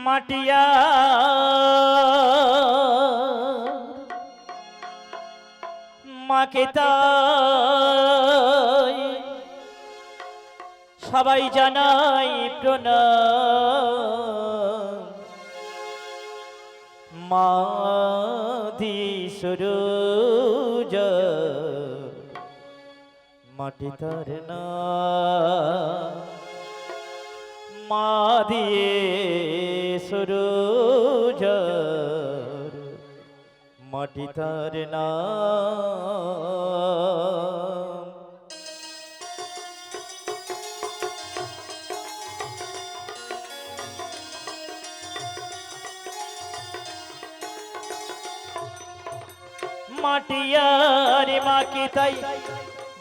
মাটিয়া মাকে তাই সবাই জানাই প্রণাম। মাদি সূরজ মাটি তার না, মাদি সূরজ মাটি তার না। মাটিয়ার মাকে তাই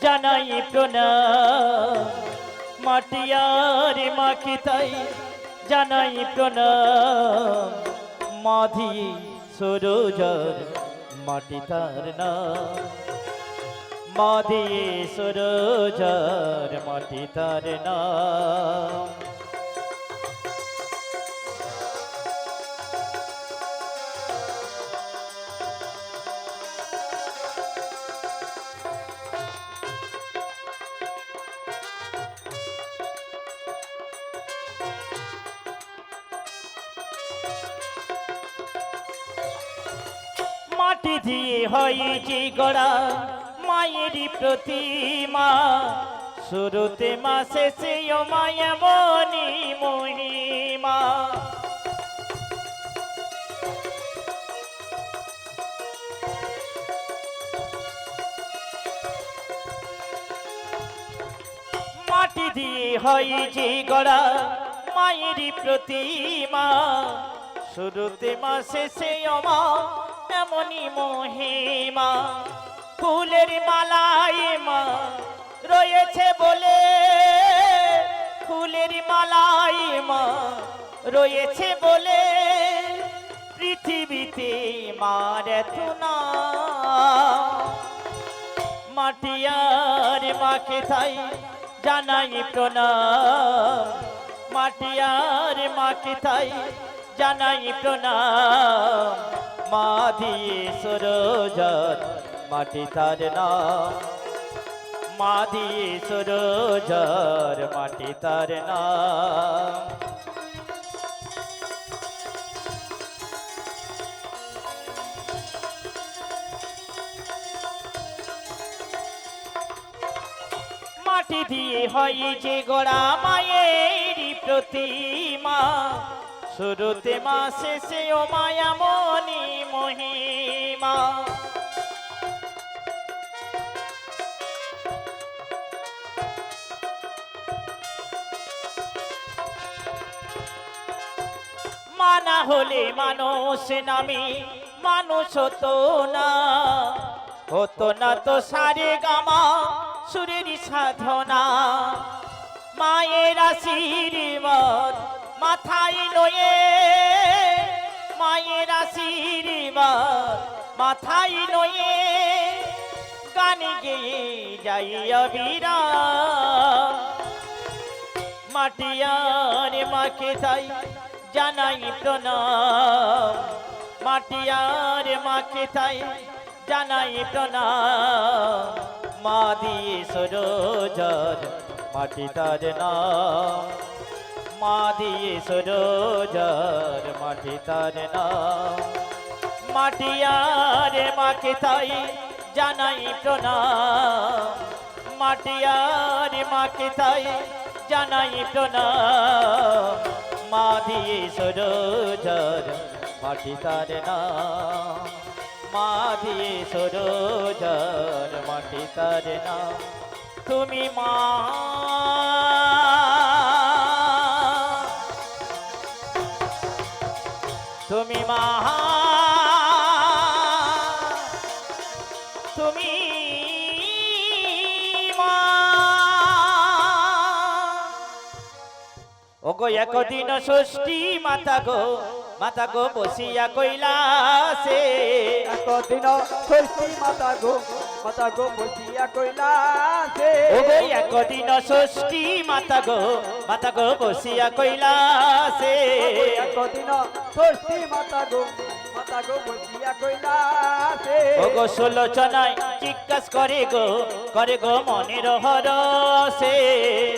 জানাই প্রণাম। মাটিয়ার মাকে তাই জানাই প্রণাম। মাধি সূরজর মাটি তার না, মাধি সূরজর মাটি তার না। মাটি দিয়ে হয়েছে গড়া মায়েরই প্রতিমা, শুরুতে মা শেষে মায়া মনি মহিমা। মাটি দিয়ে হয়েছে গড়া মায়েরই প্রতিমা, শুরুতে মা শেষে মা এমনি মহিমা। ফুলের মালায় মা রয়েছে বলে, ফুলের মালায় মা রয়েছে বলে পৃথিবীতে মার এত না। মাটিয়ার মাকে তাই জানাই প্রণাম। মাটিয়ার মাকে তাই জানাই প্রণাম। মাধি সূরজর মাটি তার না, মাধি সূরজর মাটি তার না। মাটি দিয়ে হয়েছে গড়া মায়েরই প্রতিমা, শুরুতে মা শেষে ও মায়া মনি মহিমা। মানা হলে মানুষ নামে মানুষ হতো না, হতো না তো সারে গামা সুরের সাধনা। মায়ের আশীর্বাদ মাথায় লয়ে, মায়ের আশীর্বাদ মাথায় লয়ে গান গেয়ে যাইয়া বীরা। মাটিয়ার মাকে তাই জানাই প্রণাম। মাটিয়ার মাকে তাই জানাই প্রণাম। মাদি সূরজর মাটি তার না, মাদি সূরজর মাটি তার না। মাটিয়ার মাকে তাই জানাই প্রণাম। মাটিয়ার মাকে তাই জানাই প্রণাম। মাদি সূরজর মাটি তার না, মাধি সূরজর মাটি তার না। তুমি মা, তুমি মা, তুমি মা। ওগো একদিন ষষ্ঠী মাতা গো, মাতা গো বসিয়া কইলাসে। একদিন ষষ্ঠী মাতা গো, মাতা গো বসিয়া কইলাসে। ওগো একদিন ষষ্ঠী মাতা গো, মাতা গো বসিয়া কইলা সে একদিন ষষ্ঠী মাতা গো বসিয়া কৈলাসে ওগো সুলোচনায় জিজ্ঞাস করে গো মনের হরসে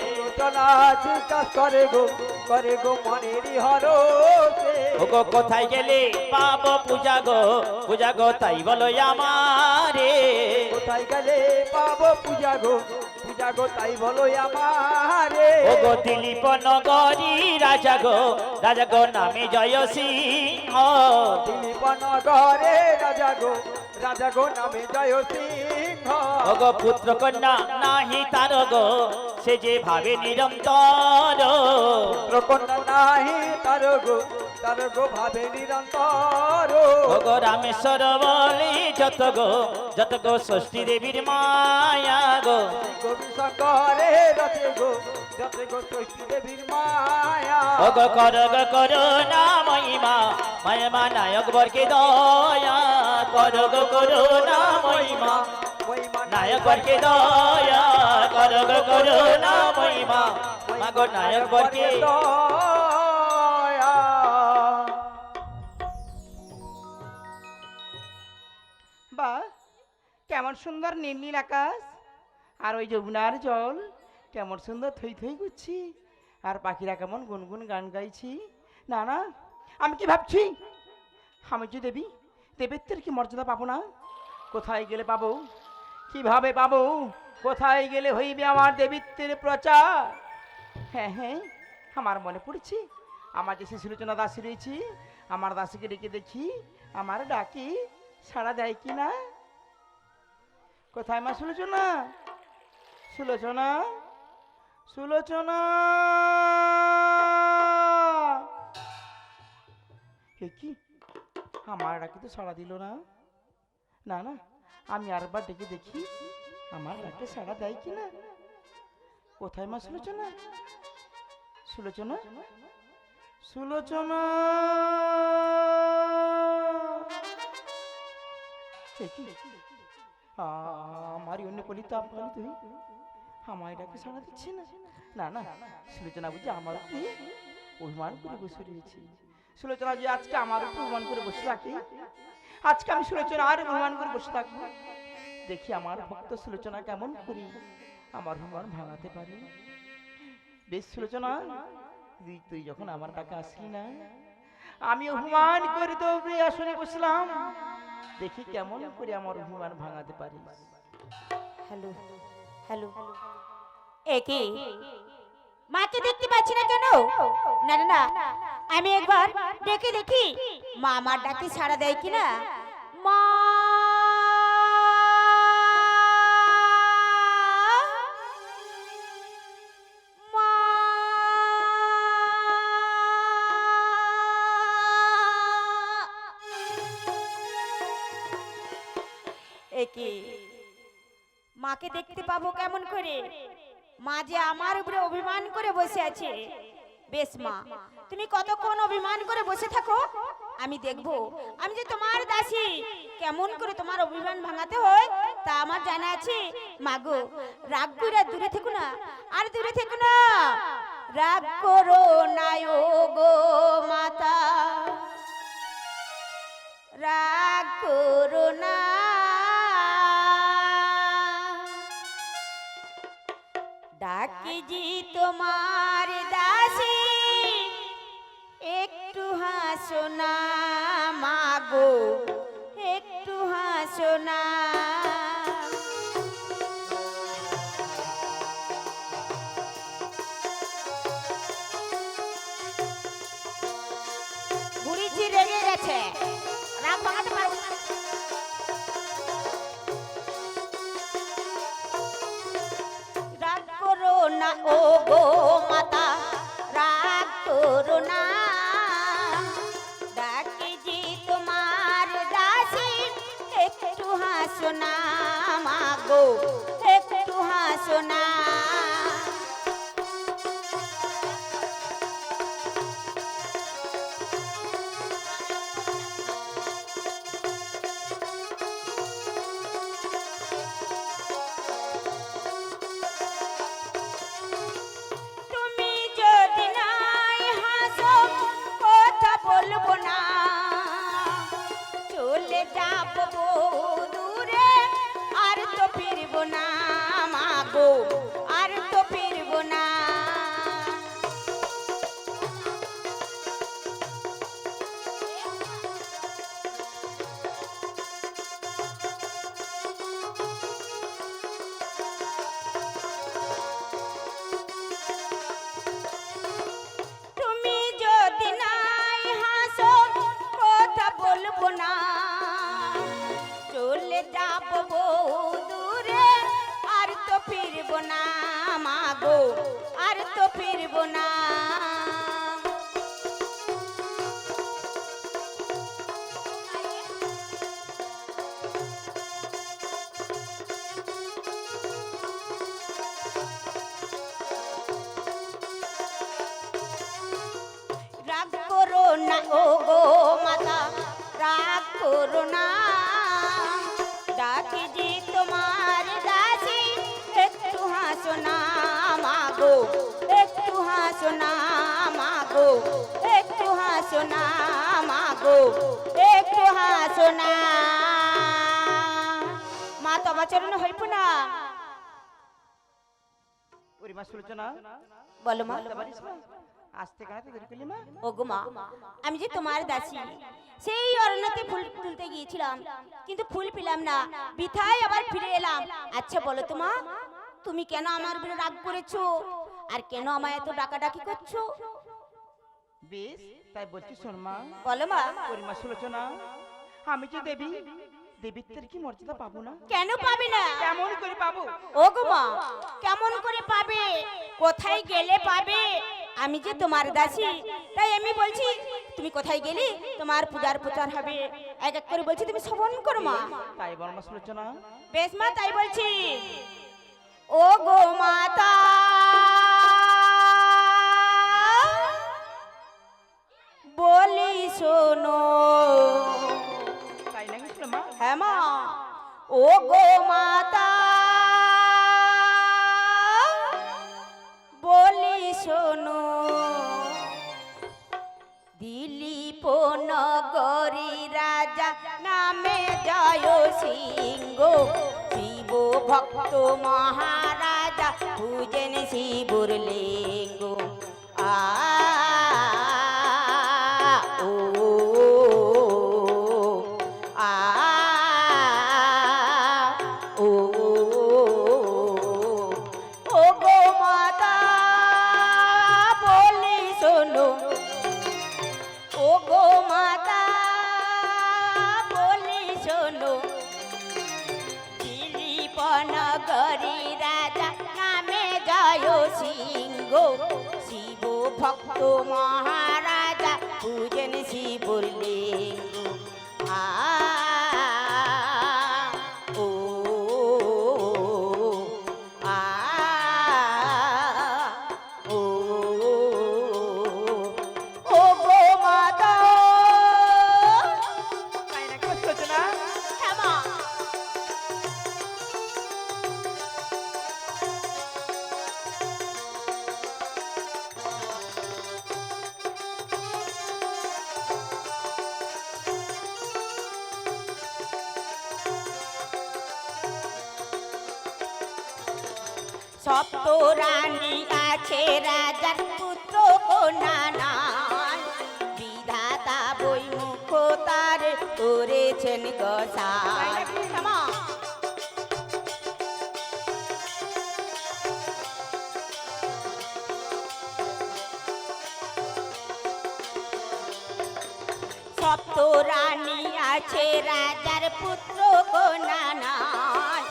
সুলোচনা জিজ্ঞাস করে গো মনের হরসে ওগো কোথায় গেলে পাবো পূজা গো তাই বলো আমারে কোথায় গেলে পাবো পূজা গো তাই বলো আমারে ওগো দিলীপ নগরী রাজা গো নামে জয় সিংহ দিলীপ নগরে রাজা গো নামে জয় সিংহ ওগো পুত্র কন্যা নাহি তার গো সে যে ভাবে নিরন্তর কন্যা নাহি তার গো ভাবে নিরন্তর ওগো রামেশ্বর বলি যত গো ষষ্ঠী দেবীর মায়া গো গোপী শঙ্করে রথে গো ষষ্ঠী দেবীর মায়া ওগো করো না মহিমা নায়ক বরকে দয়া করো না মহিমা নায়ক বরকে দয়া করো না মহিমা মাগো নায়ক বরকে দয়া বা কেমন সুন্দর নীল নীল আকাশ আর ওই যমুনার জল কেমন সুন্দর থই থই করছি আর পাখিরা কেমন গুনগুন গান গাইছি না না আমি কি ভাবছি আমি যে দেবেত্বের কি মর্যাদা পাবো না কোথায় গেলে পাবো কিভাবে পাবো কোথায় গেলে হইবে আমার দেবিত্বের প্রচার হ্যাঁ আমার মনে পড়ছে আমার যে সুলোচনা দাসী রয়েছে আমার দাসীকে ডেকে দেখি আমার ডাকি সাড়া দেয় কি না কোথায় মা সুলোচনা কি আমার ডাকি তো সাড়া দিল না না না আমি আরেকবার ডেকে দেখি আমার ডাকে সাড়া দেয় কি না কোথায় মা সুলোচনা আমারই অন্য কলিতা তুই আমায় ডাকে সাড়া দিচ্ছে না না না সুলোচনা বুঝি আমার উপরে অভিমান করে বসে রয়েছে সুলোচনা যে আজকে আমার উপর অভিমান করে বসে থাকে আজকে আমি সুলোচনা আর অভিমান করে বসে থাকবো দেখি আমার ভক্ত সুলোচনা কেমন করি আমার অভিমান ভাঙাতে পারি বেশ সুলোচনা তুই যখন আমার ডাকে আসলি না আমি অভিমান করে তো আসনে বসলাম দেখি কেমন করে আমার অভিমান ভাঙাতে পারি হ্যালো হ্যালো একে মাকে দেখতে পাচ্ছি না কেন না না না আমি একবার ডেকে দেখি মা আমার ডাকে সাড়া দেয় কিনা মা একে মাকে দেখতে পাবো কেমন করে মা যে আমার উপরে অভিমান করে বসে আছে বেশ মা তুমি কতক্ষণ অভিমান করে বসে থাকো আমি দেখবো আমি যে তোমার দাসী কেমন করে তোমার অভিমান ভাঙাতে হয় তা আমার জানা আছে মাগো রাগ করে দূরে থেকো না আর দূরে থেকো না রাগ করো না গো মাতা রাগ করো না ডাকি জি তোমার দাসী একটু হাসো না মাগো একটু হাসো না বুড়িজি রেগে গেছে রাগ ভাঙাতে পারবো না রাগ করো না ও গো মাতা রাগ করো না ডাকে যে তোমার দাসী একটু হাসো না মাগো একটু হাসো না তুমি যাব বহু দূরে আর তো ফিরব না মাগো আর তো ফিরব না রাগ করো না ও গো মাতা রাগ করো না ডাকি যে তোমার দাসী একটু হাসো না মাগো একটু হাসো না মাগো একটু হাসো না মাগো একটু হাসো না মা তবা চরণ হইব না ওরে মা সুলোচনা বলো মা বলতে পারিস মা আসতে কানে তো দেরি করলি মা ওগো মা আমি যে তোমার দাসী সেই অরণ্যতে ফুল তুলতে গিয়েছিলাম কিন্তু ফুল পেলাম না বিথায় আবার ফিরে এলাম আচ্ছা বলো তো মা তুমি কেন আমার উপরে রাগ করেছো আর কেন আমায় এত ডাকাডাকি করছো বেশ তাই বলছি শোন মা বলো মা ওরে মা সুলোচনা আমি যে দেবী দেবীত্বের কি মর্যাদা পাবো না কেন পাবে না কেমন করে পাবো ওগো মা কেমন করে পাবে কোথায় গেলে পাবে আমি যে তোমার দাসী তাই আমি বলছি তুমি কোথায় গেলে তোমার পূজার প্রচার হবে এক এক করে বলছি তুমি শ্রবণ করো মা তাই বল মা সুলোচনা বেশ মা তাই বলছি ও গো মাতা বলি শোনো তাই নাকি শোনো মা হ্যাঁ মা ও গো মাতা বলি শোনো দিলীপ নগরী রাজা নামে জয় সিংহ শিব ভক্ত মহারাজা পূজেন শিবুর লিঙ্গ আ ও আ ও ও গো মাতা বলি শোনো ও গো মাতা বলি শোনো দিলীপ নগরী রাজা নামে জয় সিংহ শিব ভক্ত মহারাজা পূজন শিবুর লিঙ্গ আ ও আ ও ও গো মাতা তাই নাকি মা সুলোচনা হ্যাঁ মা সপ্ত রানী আছে রাজার পুত্র কন্যা নাই বিধাতা বই মুখ তার করেছেন গোসাই ক্ষমা সপ্ত রানী আছে রাজার পুত্র কন্যা নাই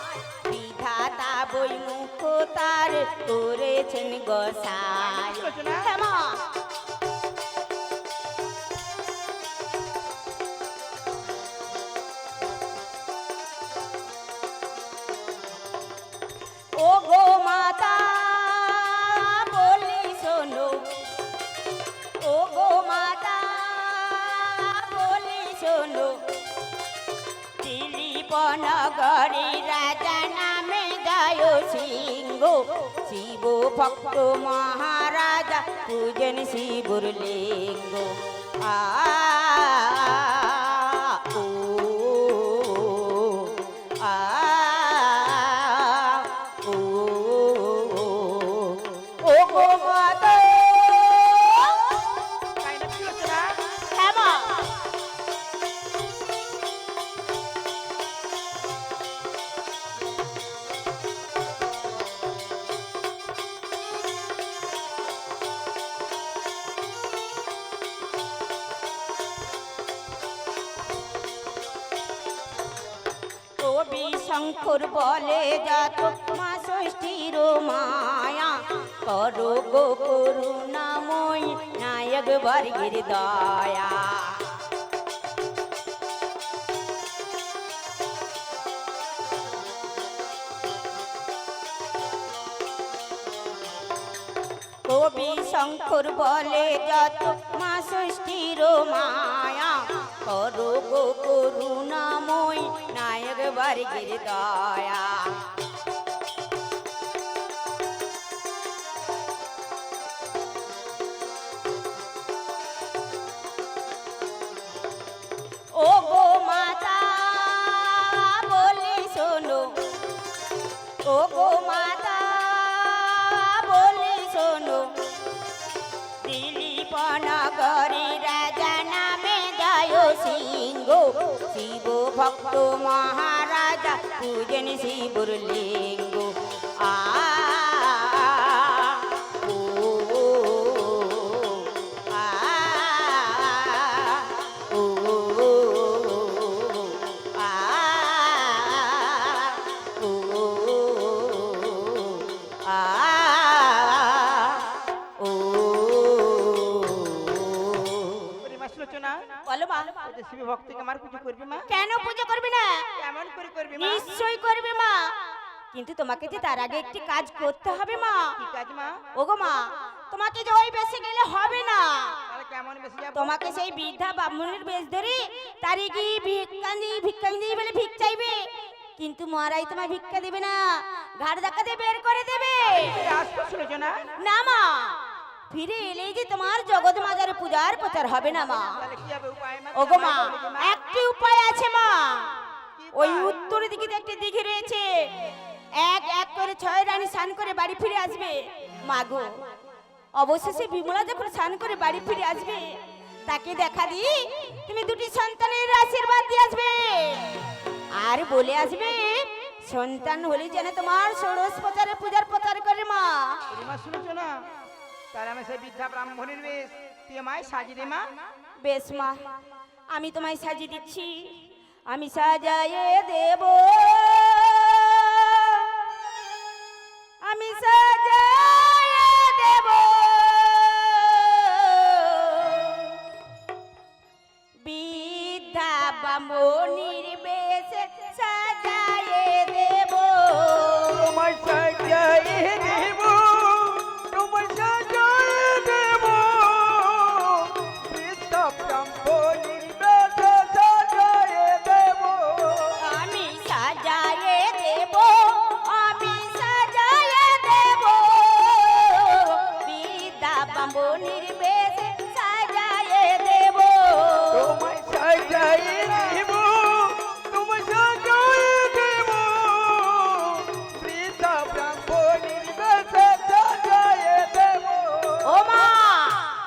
বিধাতা বই মুখ তার করেছেন গোসাই ক্ষমা ও গো মাতা বলি শোনো ও গো মাতা বলি শোনো দিলীপ নগরী রাজা নামে জয় সিংহ শিব ভক্ত মহারাজা পূজন শিবুর লিঙ্গ আ ও আ ও ও গো মাতা তাই নাকি সুলোচনা হ্যাঁ মা কবি শঙ্কর বলে যত মা ষষ্ঠীর মায়া করো গো করুণাময়ী নায়ক বর্গের দয়া। কবি শঙ্কর বলে যত মা ষষ্ঠীর মায়া করো গো করুণাময়ী নায়ক বর্গের দয়া। ও গো মাতা বলি শোনো, ও গো মাতা বলি শোনো, দিলীপ নগরী রাজা নামে জয় সিংহ শিব ভক্ত মহারাজা পূজন শিবর লিঙ্গ। আ ও আ ও আ ও আ ও। ওরে মা সুলোচনা, বলো মা। ওই যে শিব ভক্তকে আমার পুজো করবে মা? কেন পুজো করবে না? কেমন করে করবে মা? নিশ্চয়ই করবে মা, কিন্তু তোমাকে যে তার আগে একটি কাজ করতে হবে মা। কি কাজ মা? ওগো মা, তোমাকে যে ওই বেশে গেলে হবে না, তাহলে কেমন বেশি যাবো? তোমাকে সেই বৃদ্ধা ব্রাহ্মণের বেশ ধরে তারি গিয়ে ভিক্ষান্দি বলে ভিক চাইবে, কিন্তু মহারাজ তোমায় ভিক্ষা দেবে না, ঘাড় ধাক্কাতে বের করে দেবে। আসবো সুলোচনা? না মা, ফিরে এলেই যে তোমার জগৎ মাজারে পূজার প্রচার হবে না মা। তাহলে কি হবে উপায় মা? ওগো মা, আমায় বলো মা। একটি উপায় আছে মা। কি ওই উপায়? উত্তর দিকে একটি দিঘি রয়েছে, এক এক করে 6 রানী স্নান করে বাড়ি ফিরে আসবে। মাগো, অবশেষে বিমলা যখন স্নান করে বাড়ি ফিরে আসবে, তাকে দেখা দি তুমি দুটি সন্তানের আশীর্বাদ দিয়ে আসবে, আর বলে আসবে সন্তান হলে যেন তোমার ষোড়শ প্রচারে পূজার প্রচার করে মা। ওরে মা সুলোচনা, তাহলে আমি সেই বৃদ্ধা ব্রাহ্মণের বেশ তুই আমায় সাজিয়ে দে মা। বেশ মা, আমি তোমায় সাজিয়ে দিচ্ছি। আমি সাজায়ে দেব, আমি সাজায়ে দেব বৃদ্ধা ব্রাহ্মণীর বেশে সাজায়ে দেব। তোমায় সাজাইয়ে দেব, তোমায় সাজাইয়ে দেব, বৃদ্ধ ব্রাহ্মণীর বেশে সাজাইয়ে দেব। আমি সাজায়ে দেব, আমি সাজায়ে দেব বৃদ্ধা ব্রাহ্মণীর বেশে সাজায়ে দেব। তোমায় সাজাইয়ে দেব, তোমায় সাজাইয়ে দেব, বৃদ্ধ ব্রাহ্মণীর বেশে সাজাইয়ে দেব। ও মা,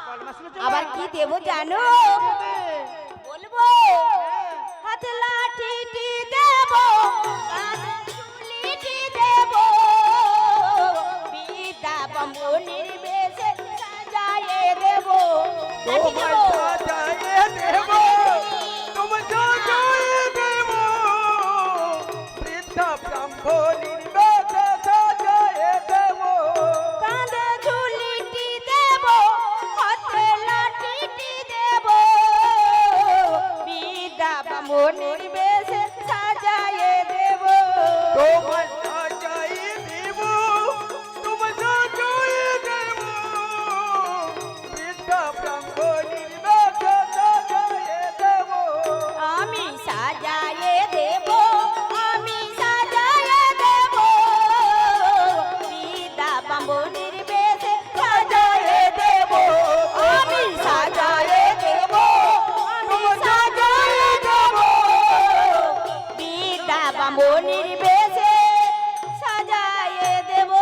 বল মা সুলোচনা। আবার কি দেব জানো? বলবো, হাতে লাঠিটি দেব, কাঁধে ঝুলিটি দেব বৃদ্ধা ব্রাহ্মণীর বেশে সাজায়ে দেব। লাঠি তোমায় দেব, সাজাইয়ে দেব, তোমায় সাজাইয়ে দেব, বৃদ্ধ ব্রাহ্মণীর বেশে সাজাইয়ে দেব। কাঁধে ঝুলিটি দেব, হাতে লাঠিটি দেব বৃদ্ধা ব্রাহ্মণীর বেশে সাজায়ে দেব। তোমায় সাজাইয়ে দেব, তোমায় সাজাইয়ে দেব, বৃদ্ধ ব্রাহ্মণীর বেশে সাজাইয়ে দেব। আমি সাজায়ে দেব, আমি সাজায়ে দেব বৃদ্ধা ব্রাহ্মণীর বেশে সাজায়ে দেব। আমি সাজায়ে দেব, আমি সাজায়ে দেব বৃদ্ধা ব্রাহ্মণীর বেশে সাজায়ে দেব।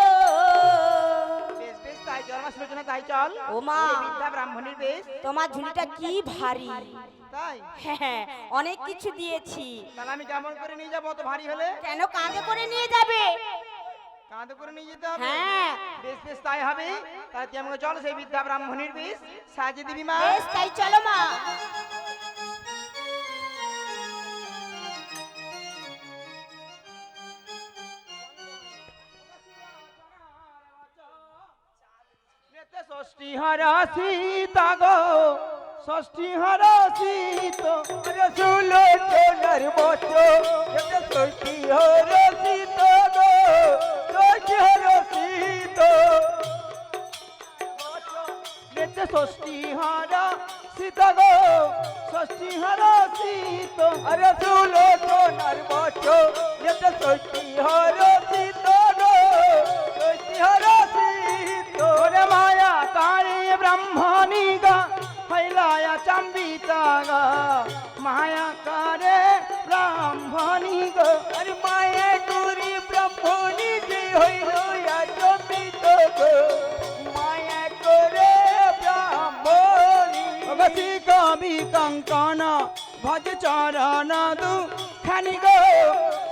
বেশ বেশ তাই চল মা সুলোচনা, তাই চল। ও মা। এই বৃদ্ধা ব্রাহ্মণের বেশ তোমার ঝুলিটা কি ভারী। তাই, হ্যাঁ, অনেক কিছু দিয়েছি। তাহলে আমি কেমন করে নিয়ে যাবো? অত ভারী হলে কেন কাঁধে করে নিয়ে যাবে? কাঁধে করে নিয়ে যেতে হবে। হ্যাঁ। বেশ বেশ তাই হবে। তাহলে তুই আমাকে চল সেই বৃদ্ধা ব্রাহ্মণের বেশ সাজিয়ে দিবি মা। বেশ, তাই চলো মা। ষষ্ঠী হারা সীতা গো, ষষ্ঠী হারা সীতা। আরে সুলোচনার মতো যেতে ষষ্ঠী হরষিত গো, ষষ্ঠী হরষিত। যেতে ষষ্ঠী হারা সীতা গো, ষষ্ঠী হারা সীতা। আরে সুলোচনার মতো যেতে ষষ্ঠী হরষিত গো, ষষ্ঠী হরষিত। ওরে মায়া কারে ব্রাহ্মণী গা, ফৈলায়া চাম্বিতা গা, মায়া কারে ব্রাহ্মণী গো। আরে মায়া করি ব্রাহ্মণী যে হইল আচমিত গো, মায়া করে ব্রাহ্মণী। ভগতি কবি কঙ্কন ভজ চরণ দুখানি গো,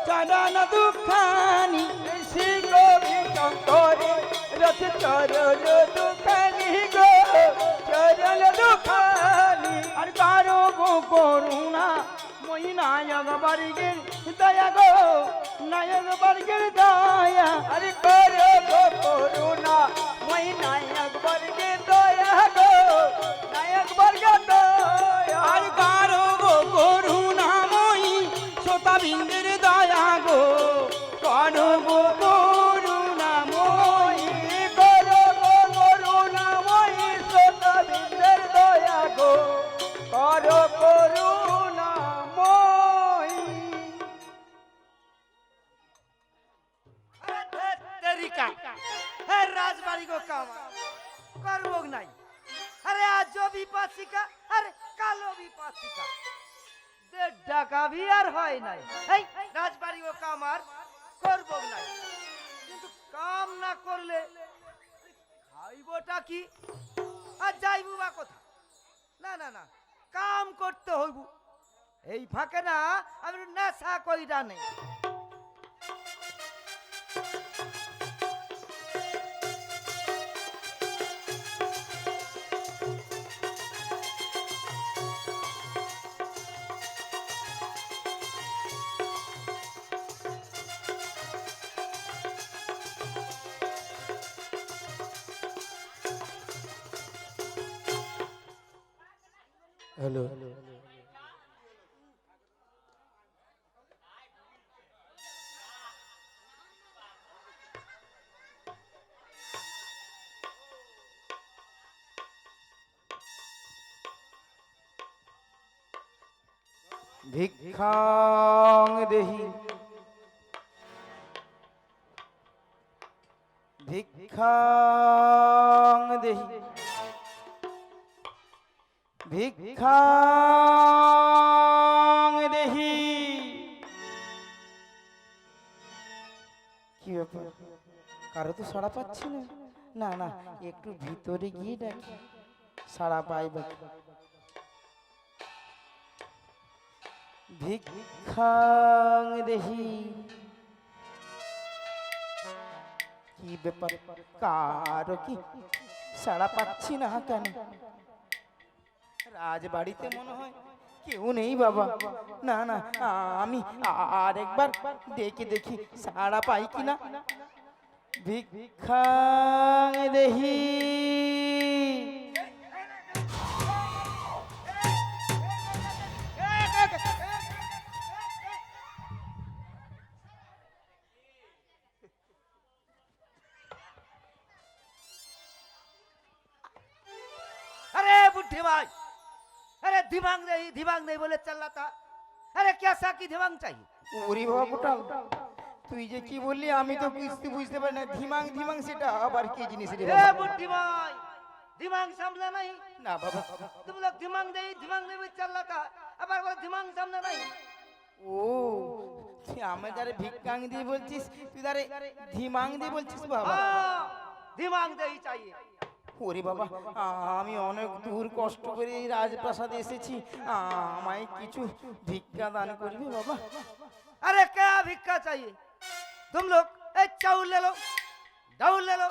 চরণ দুখানি। শ্রী কবি শঙ্করে রথ চরণ দুখানি গো, চরণ দুখানি। আর কারো গো করুণা মই নায়ক বর্গের দয়া গো, নায়ক বর্গের দয়া। আরে করো গো করুণা মই নায়ক বর্গে দয়া গো, নায়ক বর্গ দয়া। আর কারো গো করুণা মই শ্রোতাবিন্দের দয়া গো, কারো গো করুণা মই। করো গো করুণাময়ী শ্রোতাবৃন্দের দয়া গো, করো করুণাময়ী। রাজবাড়ি গো কামা করবো নাই। আরে আজ বিপাশিকা, আরে কালো বিপাশিকা, দেড় টাকা ভি আর হয় নাই। এই রাজবাড়ি গো কামার করবো নাই, কিন্তু কাম না করলে খাইবটা কি আর যাইবো বা কোথা? না না না, কাম করতে হইব। এই ফাঁকে না আমি নেশা কইরা নেই। হ্যালো, ভিক্ষাং দেহি, ভিক্ষাং দেহি, ভিক্ষাং দেহি। কি ব্যাপার, কারো তো সাড়া পাচ্ছি না। না না, একটু ভিতরে গিয়ে ডাকি, সাড়া পাইবা। ভিক্ষাং দেহি। কি ব্যাপার, কারো কি সাড়া পাচ্ছি না কেন? রাজবাড়িতে মনে হয় কেউ নেই বাবা। না না, আমি আরেকবার ডেকে দেখি সাড়া পাই কিনা। ভিক্ষাং দেহি। अरे बुढ़े भाई, अरे दिमाग नहीं बोले चल रहा था। अरे कैसा की दिमाग चाहिए? ওরে বাবা গোটাল, তুই যে কি বললি আমি তো বুঝতে পারি না। ধিমাং ধিমাং সেটা আবার কি জিনিস রে ए বাবা? बुढ़ी भाई, दिमाग समझा नहीं? না বাবা, तुम लोग दिमाग नहीं बोले चल रहा था, अब बोले दिमाग समझा नहीं? ও তুই আমার দ্বারে ভিক্ষাং দিয়ে বলছিস, তুই দ্বারে ধিমাং দিয়ে বলছিস বাবা? हाँ, दिमाग नहीं चाहिए। ওরে বাবা, আমি অনেক দূর কষ্ট করে এই রাজপ্রাসাদে এসেছি, আমায় কিছু ভিক্ষা দান করবি বাবা? अरे क्या भिक्का चाहिए? तुम लोग एक चावल ले लो, दाउल ले लो,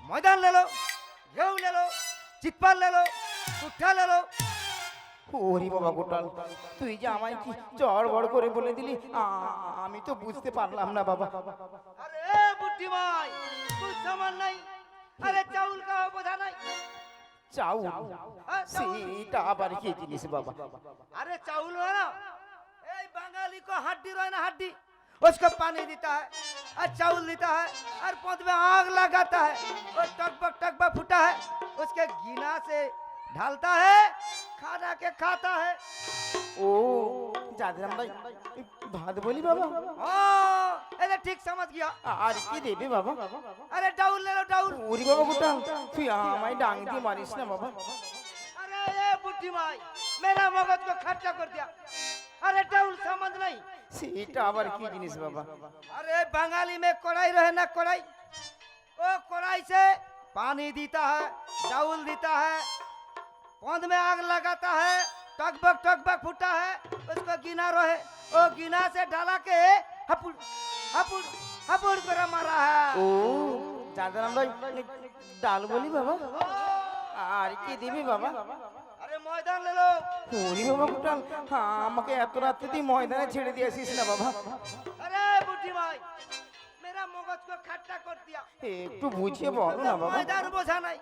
मैदान ले लो, गेहूं ले लो, चितपाल ले लो, कुट्ठा ले लो। ওরে বাবা গোটাল, তুই যে আমায় কি চড় বড় করে বলে দিলি, আমি তো বুঝতে পারলাম না বাবা। अरे बुढ़ी भाई, कुछ समझ नहीं। আরে চাউল খাওয়া বোঝা নাই চাউল হ্যাঁ, চাউল। সেটা আবার কি জিনিস বাবা? अरे चावल है ना ए बंगाली को हड्डी रहे ना हड्डी उसको पानी देता है और चावल देता है और पौध में आग लगाता है और टकबक फूटा है उसके गिना से ढालता है खाना के खाता है ও যাদের আমরা ভাত বলি বাবা, हाँ ऐसे ठीक समझ गया আর কি দেবে বাবা? अरे डाउल ले लो डाउल ওরে বাবা গোটা, তুই আমায় ডাং দিয়ে মারিস না বাবা। अरे ये बुढ़ी माई मेरा मगज को खर्चा कर दिया अरे डाउल समझ नहीं সেটা আবার কি জিনিস বাবা? अरे बंगाली में कढ़ाई रहे ना कढ़ाई वो कढ़ाई से पानी देता है चावल देता है पौध में आग लगाता है टकबक फूटा है उसको गिना रहे वो गिना से ढाला के हपुड़ हपुड़ हपुड़ कर मारा है ও যাদের আমরা ডাল বলি বাবা, আর কি দিবি বাবা? अरे मैदान ले लो ওরে বাবা গোটা, আমাকে এত রাত্রে তুই ময়দানে ছেড়ে দিয়ে আসিস না বাবা। अरे बुढ़ी माई मेरा मगज को खट्टा कर दिया একটু বুঝিয়ে বলো না বাবা। मैदान बोझा नहीं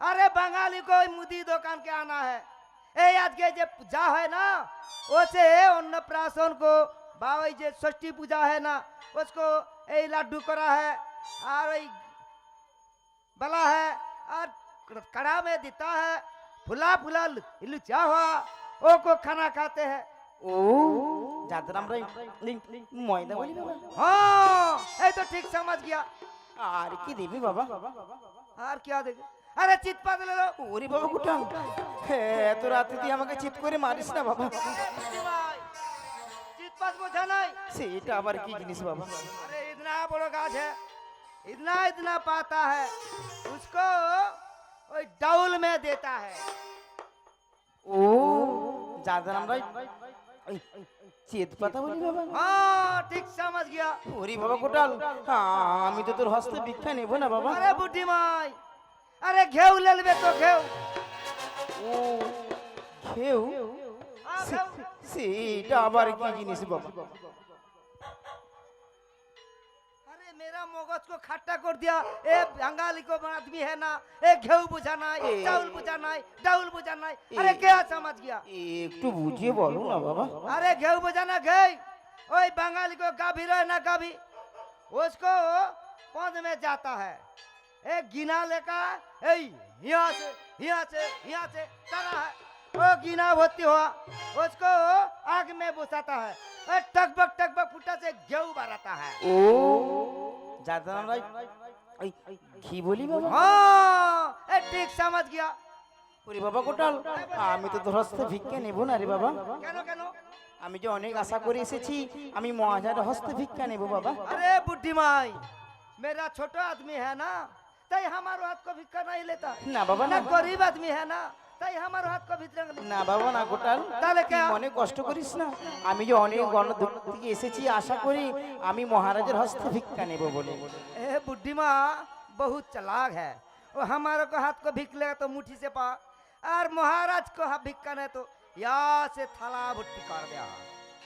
अरे बंगाली को मुदी दुकान के आना है ए आज के जे पूजा है ना ओसे अन्नप्राशन को बावई जे षष्ठी पूजा है ना उसको ए लड्डू करा है और ए बला है और कड़ा में देता है फुला फुला लुचा हुआ वो को खाना खाते हैं ও যাদের আমরা ময়দা বলি বাবা, हाँ ये तो ठीक समझ गया আর কি দিবি বাবা? और क्या देगा अरे चितपा ले लो ওরে বাবা গোটা, এত রাতে তুই আমাকে চিৎ করে মারিস না বাবা। चितपास बोझा नहीं সেটা আবার কি জিনিস বাবা? अरे इतना बड़ा गाछ है इतना इतना पाता है उसको वही डाउल में देता है ও যাদের আমরা চেত পাতা বলি বাবা। हाँ ठीक समझ गया ওরে বাবা গোটাল, আমি তো তোর হস্তে ভিক্ষা নেব না বাবা। अरे बुढ़ी माई अरे घेऊ ले लेबे तो घेऊ ও খেউ, हाँ, घेऊ। সেটা আবার কি জিনিস বাবা? अरे मेरा मगज को खट्टा कर दिया ए बंगाली को आदमी है ना ए घेऊ बुझा नहीं चावल बुझा नहीं डाउल बुझा नहीं अरे क्या समझ गया একটু বুঝিয়ে বলো না বাবা। अरे घेऊ बजाना घे ओए बंगाली को गाभी रहे ना गाभी उसको पौध में जाता है एक गिना लेकर यहाँ से तारा है वो गिना होती हुआ उसको आग में बुसाता है टकबक फूटा से गेहूं भराता है ও যাদের আমরা ঘি বলি বাবা। हाँ ठीक समझ गया ওরে বাবা গোটাল, আমি তো তোর হস্তে ভিক্ষা নেব না রে বাবা। কেন কেন আমি যে অনেক আশা করে এসেছি, আমি মহাজার হস্তে ভিক্ষা নেব বাবা। अरे बुढ़ी माई मेरा छोटा आदमी है ना तई हमारो हाथ को भिक्का नहीं लेता না বাবা ना না, गरीब आदमी है ना तई हमारो हाथ को भित्र না বাবা না গোটাল, তাহলে তুই কে? মনে কষ্ট করিস না। আমি যে অনেক গণদূর থেকে এসেছি আশা করি আমি মহারাজের হস্তে ভিক্ষা নেব বলে। ए बुढ़ी माँ बहुत चालाक है वो हमारे को हाथ को भिक लेगा तो मुट्ठी से पा और महाराज को भिक्का नहीं तो यहाँ से थाला भुट्टी कर दिया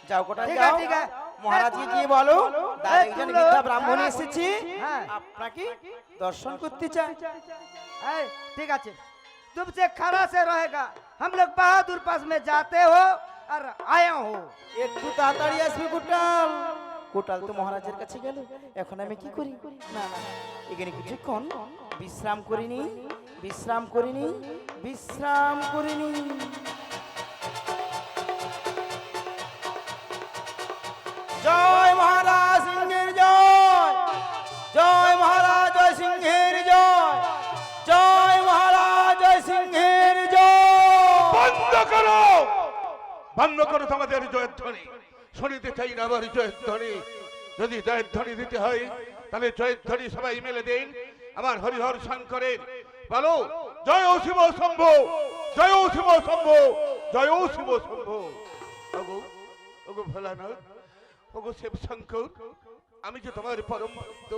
যাও গোটাল ঠিক যাও, আছে, ঠিক আছে। মহারাজকে গিয়ে বলো দাদা একজন তুলো, বিদ্যা ব্রাহ্মণ এসেছে, হ্যাঁ। আপনাকে দর্শন করতে চায়। ए, ठीक है तुमसे खड़ा से रहेगा हम लोग बहादुर पास में जाते हो और आया हो একটু তাড়াতাড়ি আসবে গোটাল। গোটাল তো মহারাজের কাছে গেল, এখন আমি কি করি? না না, এখানে কিছুক্ষণ বিশ্রাম করিনি, বিশ্রাম করিনি, বিশ্রাম করিনি। জয় মহারাজ সিংহের জয়, জয় মহারাজ জয় সিংহের জয়, জয় মহারাজ জয় সিংহের জয়। বন্ধ করো, বন্ধ করো তোমাদের জয়ের ধ্বনি। শুনিতে চাই না আমার জয়ের ধ্বনি। যদি জয়ের ধ্বনি দিতে হয় তাহলে জয়ের ধ্বনি সবাই মেলে দিন আমার হরিহর শঙ্করের। বলো জয় শিব শম্ভু, জয় শিব শম্ভু, জয় শিব শম্ভু। ওগো ওগো ভোলানাথ, ওগো শিব শঙ্কর, আমি যে তোমার পরম ভক্ত,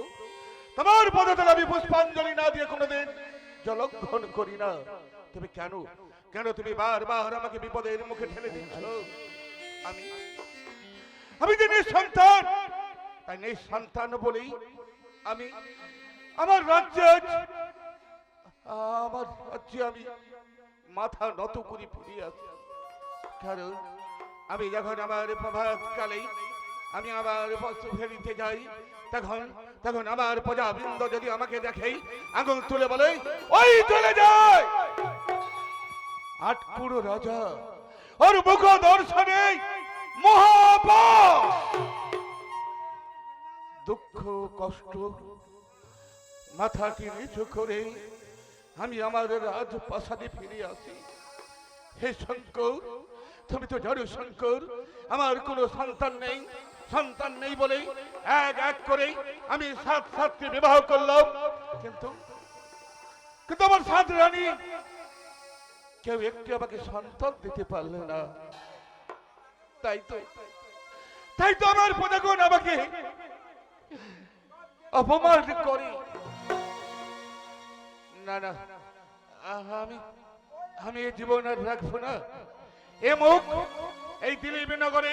তোমার পদতলে আমি পুষ্পাঞ্জলি না দিয়ে কোনোদিন জলগ্রহণ করি না। তুমি কেন কেন তুমি বারবার আমাকে বিপদের মুখে ঠেলে দিচ্ছ? আমি যে নিঃসন্তান, তাই নিঃসন্তান বলেই আমি আমার রাজ্যে আমার রাজ্যে আমি মাথা নত করে ফিরে আসি। কারণ আমি যখন আমার প্রভাতকালে আমি আমার বস্ত্র ফেরিতে যাই, তখন তখন আমার প্রজাবৃন্দ যদি আমাকে দেখে আঙুল তুলে বলে ওই চলে যায় আটকুড়ো রাজা, ওর মুখ দর্শনে মহাপাপ, দুঃখ কষ্ট মাথাটি নিচু করে আমি আমার রাজপ্রাসাদে ফিরে আসি। হে শঙ্কর, তুমি তো জানো শঙ্কর, আমার কোনো সন্তান নেই। সন্তান নেই বলেই এক এক করে আমি 7কে বিবাহ করলাম, কিন্তু কিন্তু আমার 7 রানী কেউ একটু আমাকে সন্তান দিতে পারলে না। তাই তো আমার প্রজাগণ আমাকে অপমান করে। না না, আমি এই জীবন আর রাখবো না। এ মুখ এই দিলীপ নগরে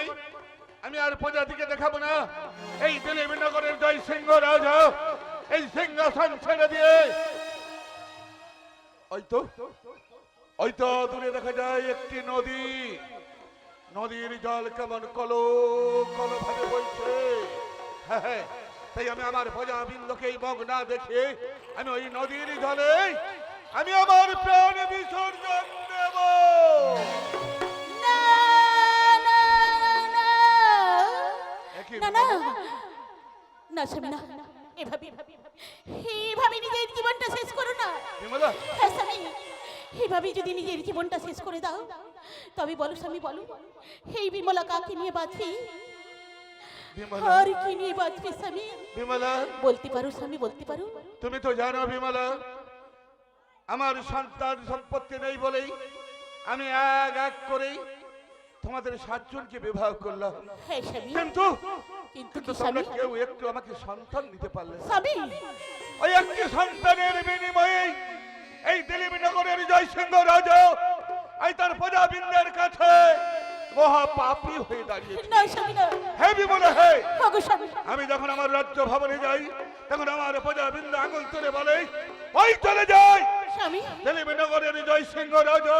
আমি আর প্রজাতিকে দেখাবো না। এই দিলীপ নগরের জয় সিংহ রাজা এই সিংহাসন ছেড়ে দিয়ে ওই তো দূরে দেখা যায় একটি নদী। নদীর জল কেমন কলো কলো ভাবে বইছে। হ্যাঁ হ্যাঁ, তাই আমি আমার প্রজাবৃন্দকে এই মগ না দেখে আমি ওই নদীর জলে আমি আমার প্রাণ বিসর্জন দেব। না না না একই না না না স্বামী, না এভাবে নিজের জীবনটা শেষ করো না। বিমলা, হ্যাঁ স্বামী, এভাবে যদি নিজের জীবনটা শেষ করে দাও তবে বলো স্বামী, বলো এই বিমলা কাকে নিয়ে বাঁচবি? বিমলা, আর কি নিয়ে বাঁচবি স্বামী? বিমলা, বলতে পারো স্বামী, বলতে পারো? তুমি তো জানো বিমলা, আমার সন্তান সম্পত্তি নেই বলেই আমি এক এক করে তোমাদের 7 জনকে বিবাহ করলাম। হ্যাঁ স্বামী, কিন্তু কিন্তু কি তোমরা স্বামী? কেউ একটু আমাকে সন্তান দিতে পারলে না। স্বামী, ওই একটি সন্তানের বিনিময়ে এই দিলীপ নগরের জয় সিংহ রাজা এই তার প্রজাবৃন্দের কাছে মহাপাপী হয়ে দাঁড়িয়েছে। না স্বামী, না। হে বিমলা, হে, ওগো স্বামী, আমি যখন আমার রাজ্য ভবনে যাই তখন আমার প্রজাবৃন্দ আঙুল তুলে বলে ওই চলে যায় স্বামী, দিলীপ নগরের জয় সিংহ রাজা,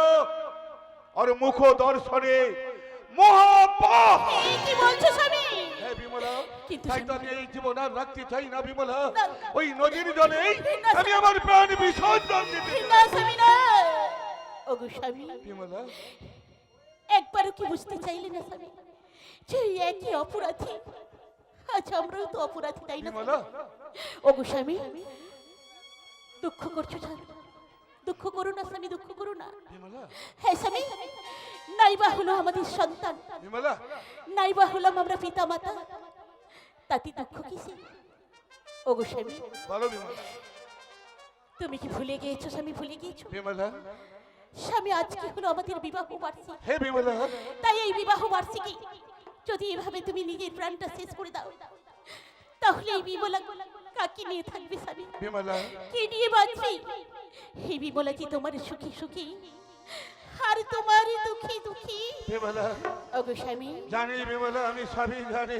আর মুখ দর্শনে মহাপাপ। এই কি বলছো স্বামী? হে বিমলা, কিন্তু তাই তো আমি এই জীবন আর রাখতে চাই না বিমলা। না। ওই নদীর জলেই না, আমি আমার প্রাণ বিসর্জন দিতে চাই। না স্বামী, না। ওগো স্বামী, বিমলা, একবারও কি বুঝতে চাইলে না স্বামী যে এই একই অপরাধী? আচ্ছা, আমরাও তো অপরাধী, তাই না? বিমলা, ওগো স্বামী, দুঃখ করছো স্বামী, দুঃখ করো না স্বামী, দুঃখ করো না। বিমলা, হ্যাঁ স্বামী, নাইবা হলো আমাদের সন্তান, বিমলা, নাইবা হলাম আমরা পিতা মাতা, তাতে দুঃখ কিসে? ওগো স্বামী, বলো বিমলা। তুমি কি ভুলে গিয়েছো স্বামী, ভুলে গিয়েছো? বিমলা, স্বামী, আজকে হলো আমাদের বিবাহ বার্ষিকী। হে বিমলা, তাই এই বিবাহ বার্ষিকী যদি এভাবে তুমি নিজের প্রাণটা শেষ করে দাও তাহলে এই বিমলা কাকে নিয়ে থাকবে স্বামী? বিমলা, কি নিয়ে বাঁচবি? এই বিমলা কি তোমার সুখী সুখী আর তোমার দুঃখী দুঃখী? বিমলা, ওগো স্বামী, জানি বিমলা, আমি সবই জানি।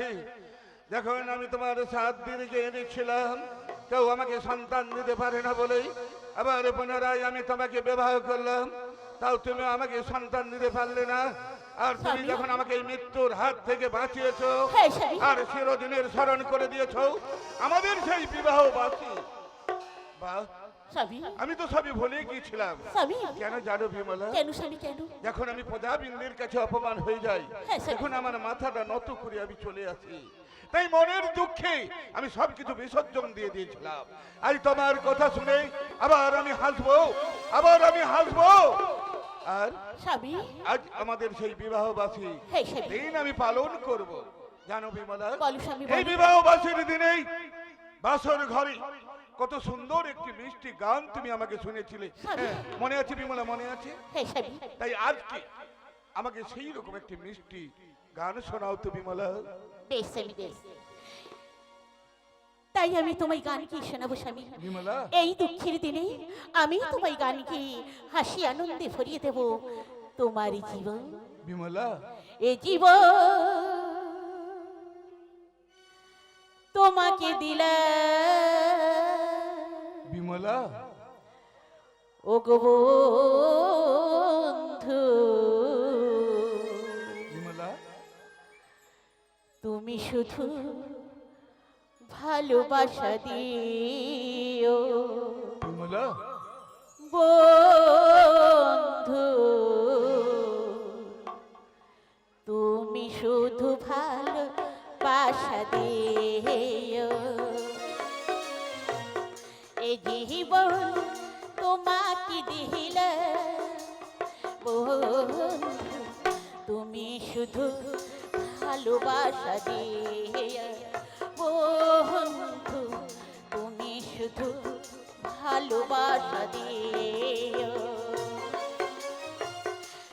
যখন আমি তোমার 7 দিনকে এনেছিলাম কেউ আমাকে সন্তান দিতে পারে না বলেই আবার পুনরায় আমি তোমাকে বিবাহ করলাম, তাও তুমি আমাকে সন্তান দিতে পারলে না। আর তুমি স্বামী। যখন আমাকে এই মৃত্যুর হাত থেকে বাঁচিয়েছো হ্যাঁ স্বামী, আর চিরদিনের স্মরণ করে দিয়েছো আমাদের সেই বিবাহ বাসী। বাহ, স্বামী, আমি তো সবই ভুলে গিয়েছিলাম। স্বামী, কেন জানো বিমলা, কেন স্বামী, কেন? যখন আমি প্রজাবৃন্দের কাছে অপমান হয়ে যাই হ্যাঁ, স্যার। তখন আমার মাথাটা নত করে আমি চলে আসি। তাই মনের দুঃখে আমি সবকিছু বিসর্জন দিয়ে দিয়েছিলাম। আজ তোমার কথা শুনে আবার আমি হাসবো, আবার আমি হাসবো। আর স্বামী, আজ আমাদের সেই বিবাহবাসী হ্যাঁ স্বামী, দিন আমি পালন করব। জানো বিমলা, বলো স্বামী, এই বলো। বিবাহবাসীর দিনেই বাসর ঘরে কত সুন্দর একটি মিষ্টি গান তুমি আমাকে শুনেছিলে। স্বামী। হ্যাঁ, মনে আছে বিমলা, মনে আছে? হ্যাঁ স্বামী, তাই আজকে আমাকে সেই রকম একটি মিষ্টি গান শোনাও তো বিমলা। বেশ স্বামী, বেশ। তাই আমি তোমায় গান কি শোনাবো স্বামী। বিমলা, এই দুঃখের দিনে আমি তোমায় গান কি হাসি আনন্দে ভরিয়ে দেব তোমার জীবন। বিমলা, এ জীবন তোমাকে দিলাম, বিমলা, ও গো বন্ধু বিমলা তুমি শুধু ভালোবাসা দিও বিমলা বন্ধু তুমি শুধু ভালোবাসা দিও এ জীবন তোমাকে দিলে বন্ধু তুমি শুধু ভালোবাসা দিও বন্ধু তুমি শুধু ভালোবাসা দিও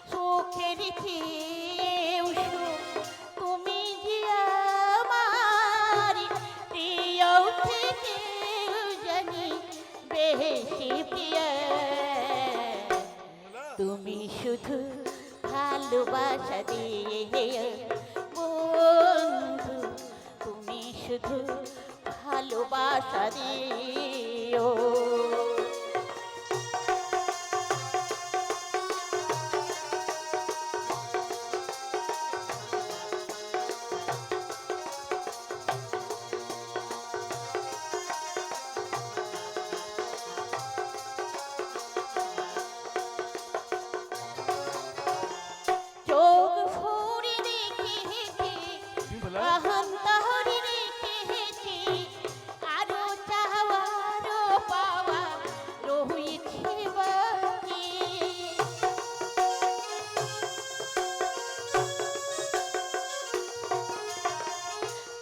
সুখের কেউ সুখ তুমি যে আমার প্রিয় থেকে জানি বেশি প্রিয় তুমি শুধু ভালোবাসা দিও বন্ধু তুমি শুধু ভালোবাসা দিও চোখ ফুরি দেখেছি বিমলা অহন্তহরি দেখেছি আরো চাওয়ারও পাওয়া রয়েছে বাকি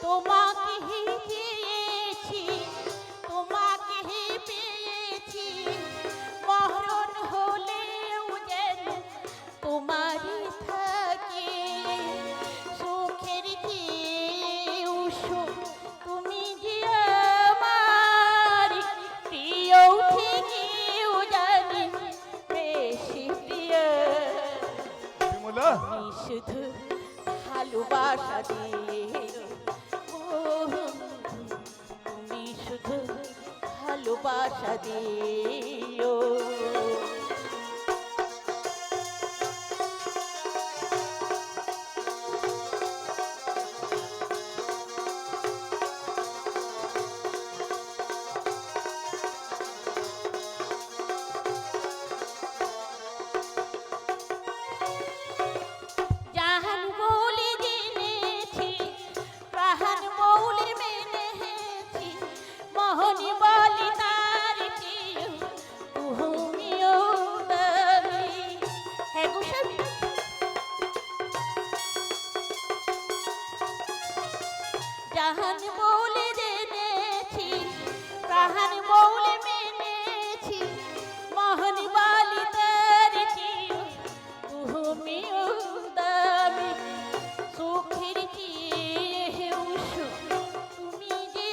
তোমাকে পেয়েছি তোমাকে পেয়েছি মরণ হলেও যেন তোমারই থাকে সুখের কেউ সুখ তুমি যে আমার প্রিয় থেকেও জানি বেশি প্রিয় বিমলা তুমি শুধু ভালোবাসা দিও তুমি শুধু ভালোবাসা দিও জাহান বলে জেনেছি প্রাণ বলে মেনেছি মোহনী বলি তার প্রিয় তুমিও দামি হ্যাঁ গো স্বামী জাহান বলে জেনেছি প্রাণ বলে মেনেছি মোহনী বলি তার প্রিয় তুমিও দামি সুখের কেউ সুখ তুমি যে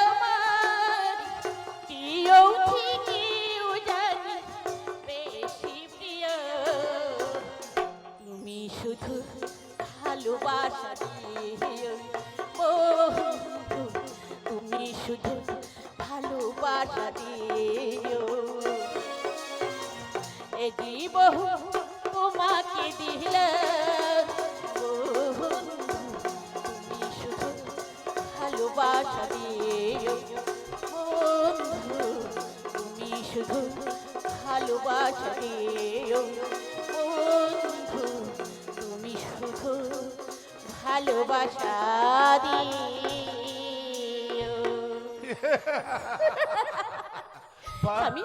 আমার প্রিয় থেকেও জানি বেশি প্রিয় তুমি শুধু ভালোবাসা দিও বন্ধু তুমি শুধু ভালোবাসা দিও এ জীবন তোমাকে দিলে তুমি শুধু ভালোবাসা দিও বন্ধু তুমি শুধু ভালোবাসা দিও বন্ধু তুমি শুধু ভালোবাসা দিও বাহ, আমি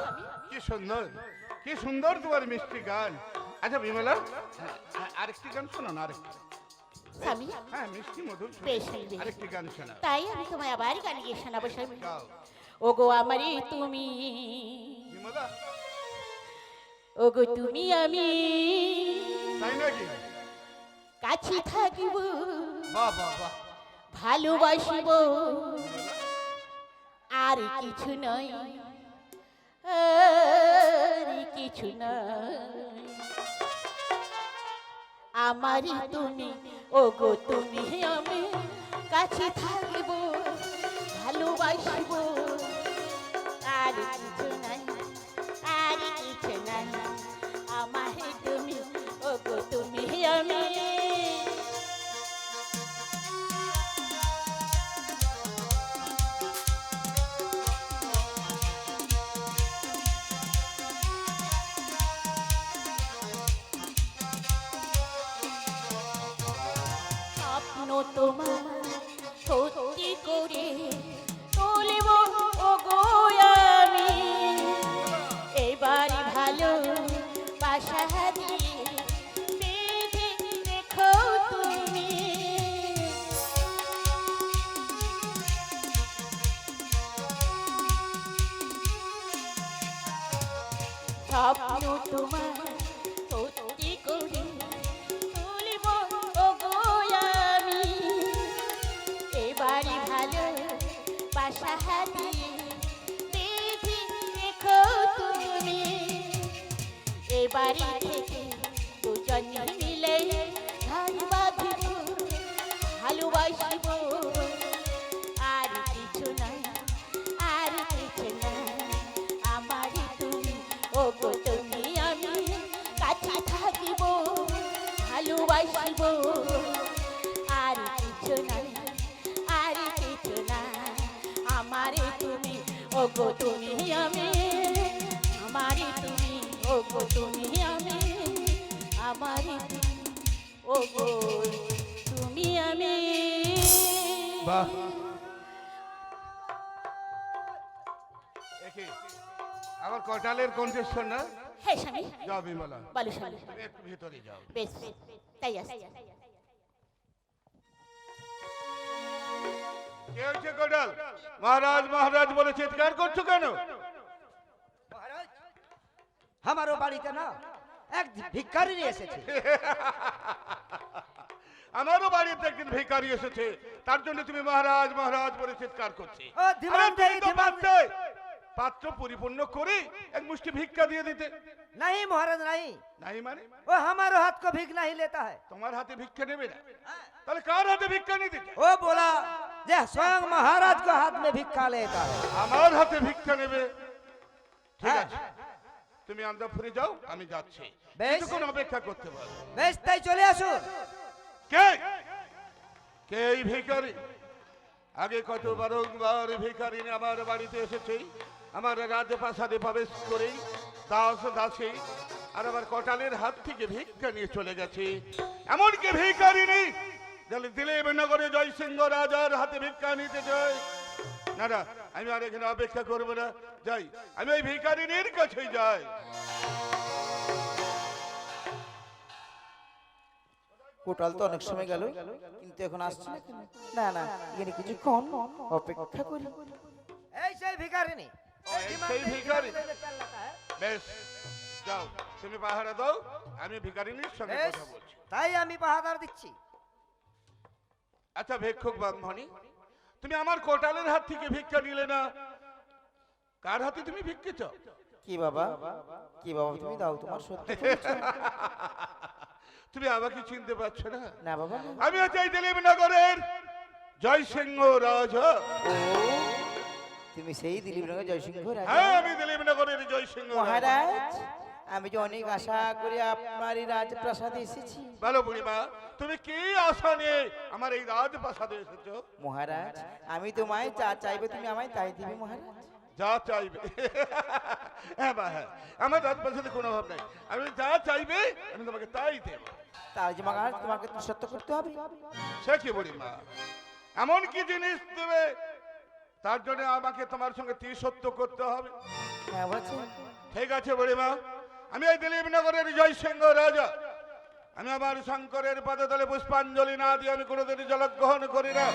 কি সুন্দর তোমার মিষ্টি গান আচ্ছা বিমলা আরেকটি গান শোনো না আরেকটি স্বামী হ্যাঁ মিষ্টি মধুর শোনো। বেশ বেশ। আরেকটি গান শোনা তাই আমি তোমায় আবার গান গিয়ে শোনাবো স্বামী গাও ওগো আমারই তুমি বিমলা ওগো তুমি আমি তাই নাকি কাছে থাকিব বাহ বাহ বাহ ভালোবাসিব আর কিছু নয় আর কিছু নয় আমারই তুমি ওগো তুমি আমি কাছে থাকিব ভালোবাসিব আর কিছু নাই আর কিছু তোমার সত্যি করে তুলব ওগো আমি এবার ভালো বাসা দিয়ে বেঁধে রেখো তুমি স্বপ্ন তোমার সত্যি করে তুলব ওগো আমি এবারে ভালো বাসা দিয়ে বেঁধে রেখো তুমি এবারে থেকে দুজন মিলে ধান বাঁধিব ভালোবাসিব আর কিছু না আর কিছু না আমার তুমি ওগো তুমি আমি কাছে থাকিব ভালোবাসিব আর কিছু না আর কিছু না আমার তুমি ওগো তুমি আমি আমার তুমি ওগো তুমি আমি আমার তুমি ওগো তুমি আমি বাহ একে আমার কটালের কণ্ঠস্বর না হ্যাঁ স্বামী যাও বিমলা বলো স্বামী তুমি একটু ভিতরে যাও বেশ তাই আছে কে হচ্ছে কটাল মহারাজ মহারাজ বলে চিৎকার করছো কেন মহারাজ আমারও বাড়িতে না এক ভিক্ষারি এসেছে। আমারও বাড়িতে একদিন ভিখারি এসেছে তার জন্য তুমি মহারাজ মহারাজ বলে চিৎকার করছে ও ধিমান আরে তুমি তো ধিমান পাত্র পরিপূর্ণ করে এক মুষ্টি ভিক্ষা দিয়ে দিতে नहीं महाराज नहीं নাই মানে वो हमारे हाथ को भीख नहीं लेता है। তোমার হাতে ভিক্ষা নেবে না তাহলে কার হাতে ভিক্ষা নিতে চাও? वो बोला जे स्वयं महाराज को हाथ में भिक्षा लेता है। আমার হাতে ভিক্ষা নেবে ঠিক হ্যাঁ। আছে তুমি আন্দাফুরে যাও আমি যাচ্ছি বেশ। কিছুক্ষণ অপেক্ষা করতে পারো बेश ताई चले आसो। কে কে এই ভিখারি আগে কত বারংবার ভিখারি আমার বাড়িতে এসেছে আমার রাজপ্রাসাদে প্রবেশ করেই দাস দাসী আর আবার কটালের হাত থেকে ভিক্ষা নিয়ে চলে গেছে এমনকি ভিখারি নেই দিলীপ নগরে জয়সিংহ রাজার হাতে ভিক্ষা নিতে চাই না না আমি আর এখানে অপেক্ষা করবো না যাই আমি ওই ভিখারিনীর কাছে যাই কোটাল তো অনেক সময় গেল কিন্তু এখন আসছে না কেন? না না এখানে কিছুক্ষণ অপেক্ষা করি ऐसे भिखारी नहीं সেই ভিখারি বেশ যাও তুমি পাহারা দাও আমি ভিখারিনীর সঙ্গে বেশ কথা বলছি তাই আমি পাহাদার দিচ্ছি। আচ্ছা ভিক্ষুক ব্রাহ্মণী তুমি আমার কোটালের হাত থেকে ভিক্ষা নিলে না কার হাতে তুমি ভিক্ষা চাও কি বাবা তুমি দাও তোমার সত্যি বলছো? তুমি আমাকে চিনতে পারছো না না বাবা না। আমি আছি এই দিলীপ নগরের জয়সিংহ রাজা ও তুমি সেই দিলীপ নগর জয়সিংহ রাজা হ্যাঁ আমি দিলীপ নগরের জয়সিংহ রাজা। মহারাজ আমি যে অনেক আশা করে আপনার এই রাজপ্রাসাদে এসেছি বলো বুড়িমা তুমি কি আশা নিয়ে আমার এই রাজপ্রাসাদে এসেছো মহারাজ আমি তোমায় যা চাইবে তুমি আমায় তাই দিবে মহারাজ যা চাইবে হ্যাঁ বা হ্যাঁ আমার রাজপ্রাসাদে কোনো অভাব নাই আমি যা চাইবে আমি তোমাকে তাই দেব তার যে মহারাজ তোমাকে তো সত্য করতে হবে সে কি বুড়িমা এমন কি জিনিস দেবে তার জন্য আমাকে তোমার সঙ্গে সত্য করতে হবে হ্যাঁ বলছি ঠিক আছে বুড়িমা আমি এই দিলীপ নগরের জয়সিংহ রাজা আমি আমার শঙ্করের পদতলে পুষ্পাঞ্জলি না দিয়ে আমি কোনোদিন জলগ্রহণ করি না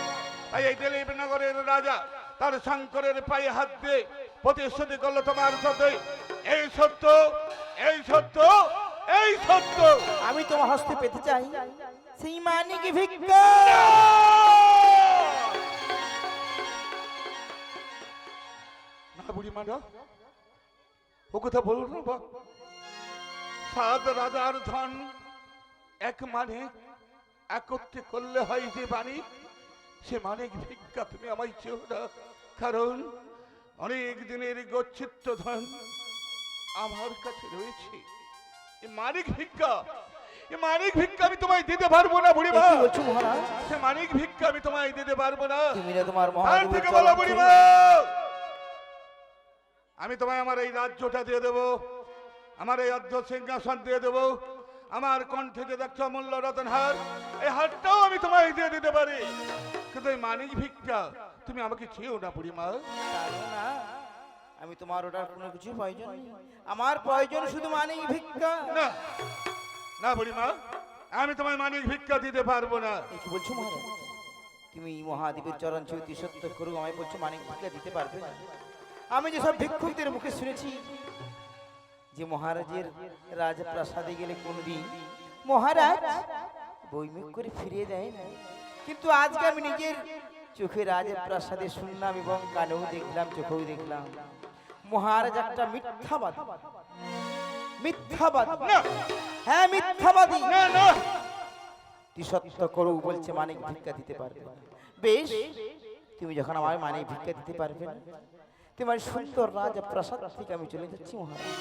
তাই এই দিলীপ নগরের রাজা তার শঙ্করের পায়ে হাত দিয়ে প্রতিশ্রুতি করলো তোমার সাথে এই সত্য এই সত্য এই সত্য আমি তোমার হস্তে পেতে চাই সেই মানিক ভিক্ষা না বুড়িমা না ও কথা বলুন না বা সাত রাজার ধন এক মানে একত্রে করলে হয় যে মানিক সে মানিক ভিক্ষা তুমি আমায় চেও না কারণ অনেক দিনের গচ্ছিত ধন আমার কাছে রয়েছে এ মানিক ভিক্ষা আমি তোমায় দিতে পারবো না বুড়িমা কি বলছো মহারাজ সে মানিক ভিক্ষা আমি তোমায় দিতে পারবো না তুমি না তোমার আর মহাদেবের থেকে চরণ বলো ধরে- বুড়িমা আমি তোমায় আমার এই রাজ্যটা দিয়ে দেবো আমার এই অর্ধ সিংহাসন দিয়ে দেবো আমার কণ্ঠে যে দেখছো অমূল্য রতন হার, এই হারটাও আমি তোমায় দিয়ে দিতে পারি, কিন্তু এই মানিক ভিক্ষা তুমি আমাকে চেয়েও না বুড়িমা। জানো না, আমি তোমার ওটার কোনো কিছু প্রয়োজন নেই। আমার প্রয়োজন শুধু মানিক ভিক্ষা। না না বুড়িমা, আমি তোমায় মানিক ভিক্ষা দিতে পারবো না। এই কি বলছো মহারাজ? তুমি মহাদেবের চরণ চৈতি সত্য করু আমায় বলছো মানিক ভিক্ষা দিতে পারবে না? আমি যেসব ভিক্ষুকদের মুখে শুনেছি যে মহারাজের রাজপ্রাসাদে গেলে কোনদিন মহারাজ বইমুখ করে ফিরিয়ে দেয় না, কিন্তু আজকে আমি নিজের চোখে রাজপ্রাসাদে শুনলাম এবং কানেও দেখলাম, চোখেও দেখলাম মহারাজ একটা মিথ্যাবাদী। মিথ্যাবাদী, না হ্যাঁ মিথ্যাবাদী। না না, সত্য করু বলছে মানিক ভিক্ষা দিতে পারবে না। বেশ, তুমি যখন আমায় মানিক ভিক্ষা দিতে পারবে না, তোমার সুন্দর রাজপ্রাসাদ থেকে আমি চলে যাচ্ছি মহারাজ।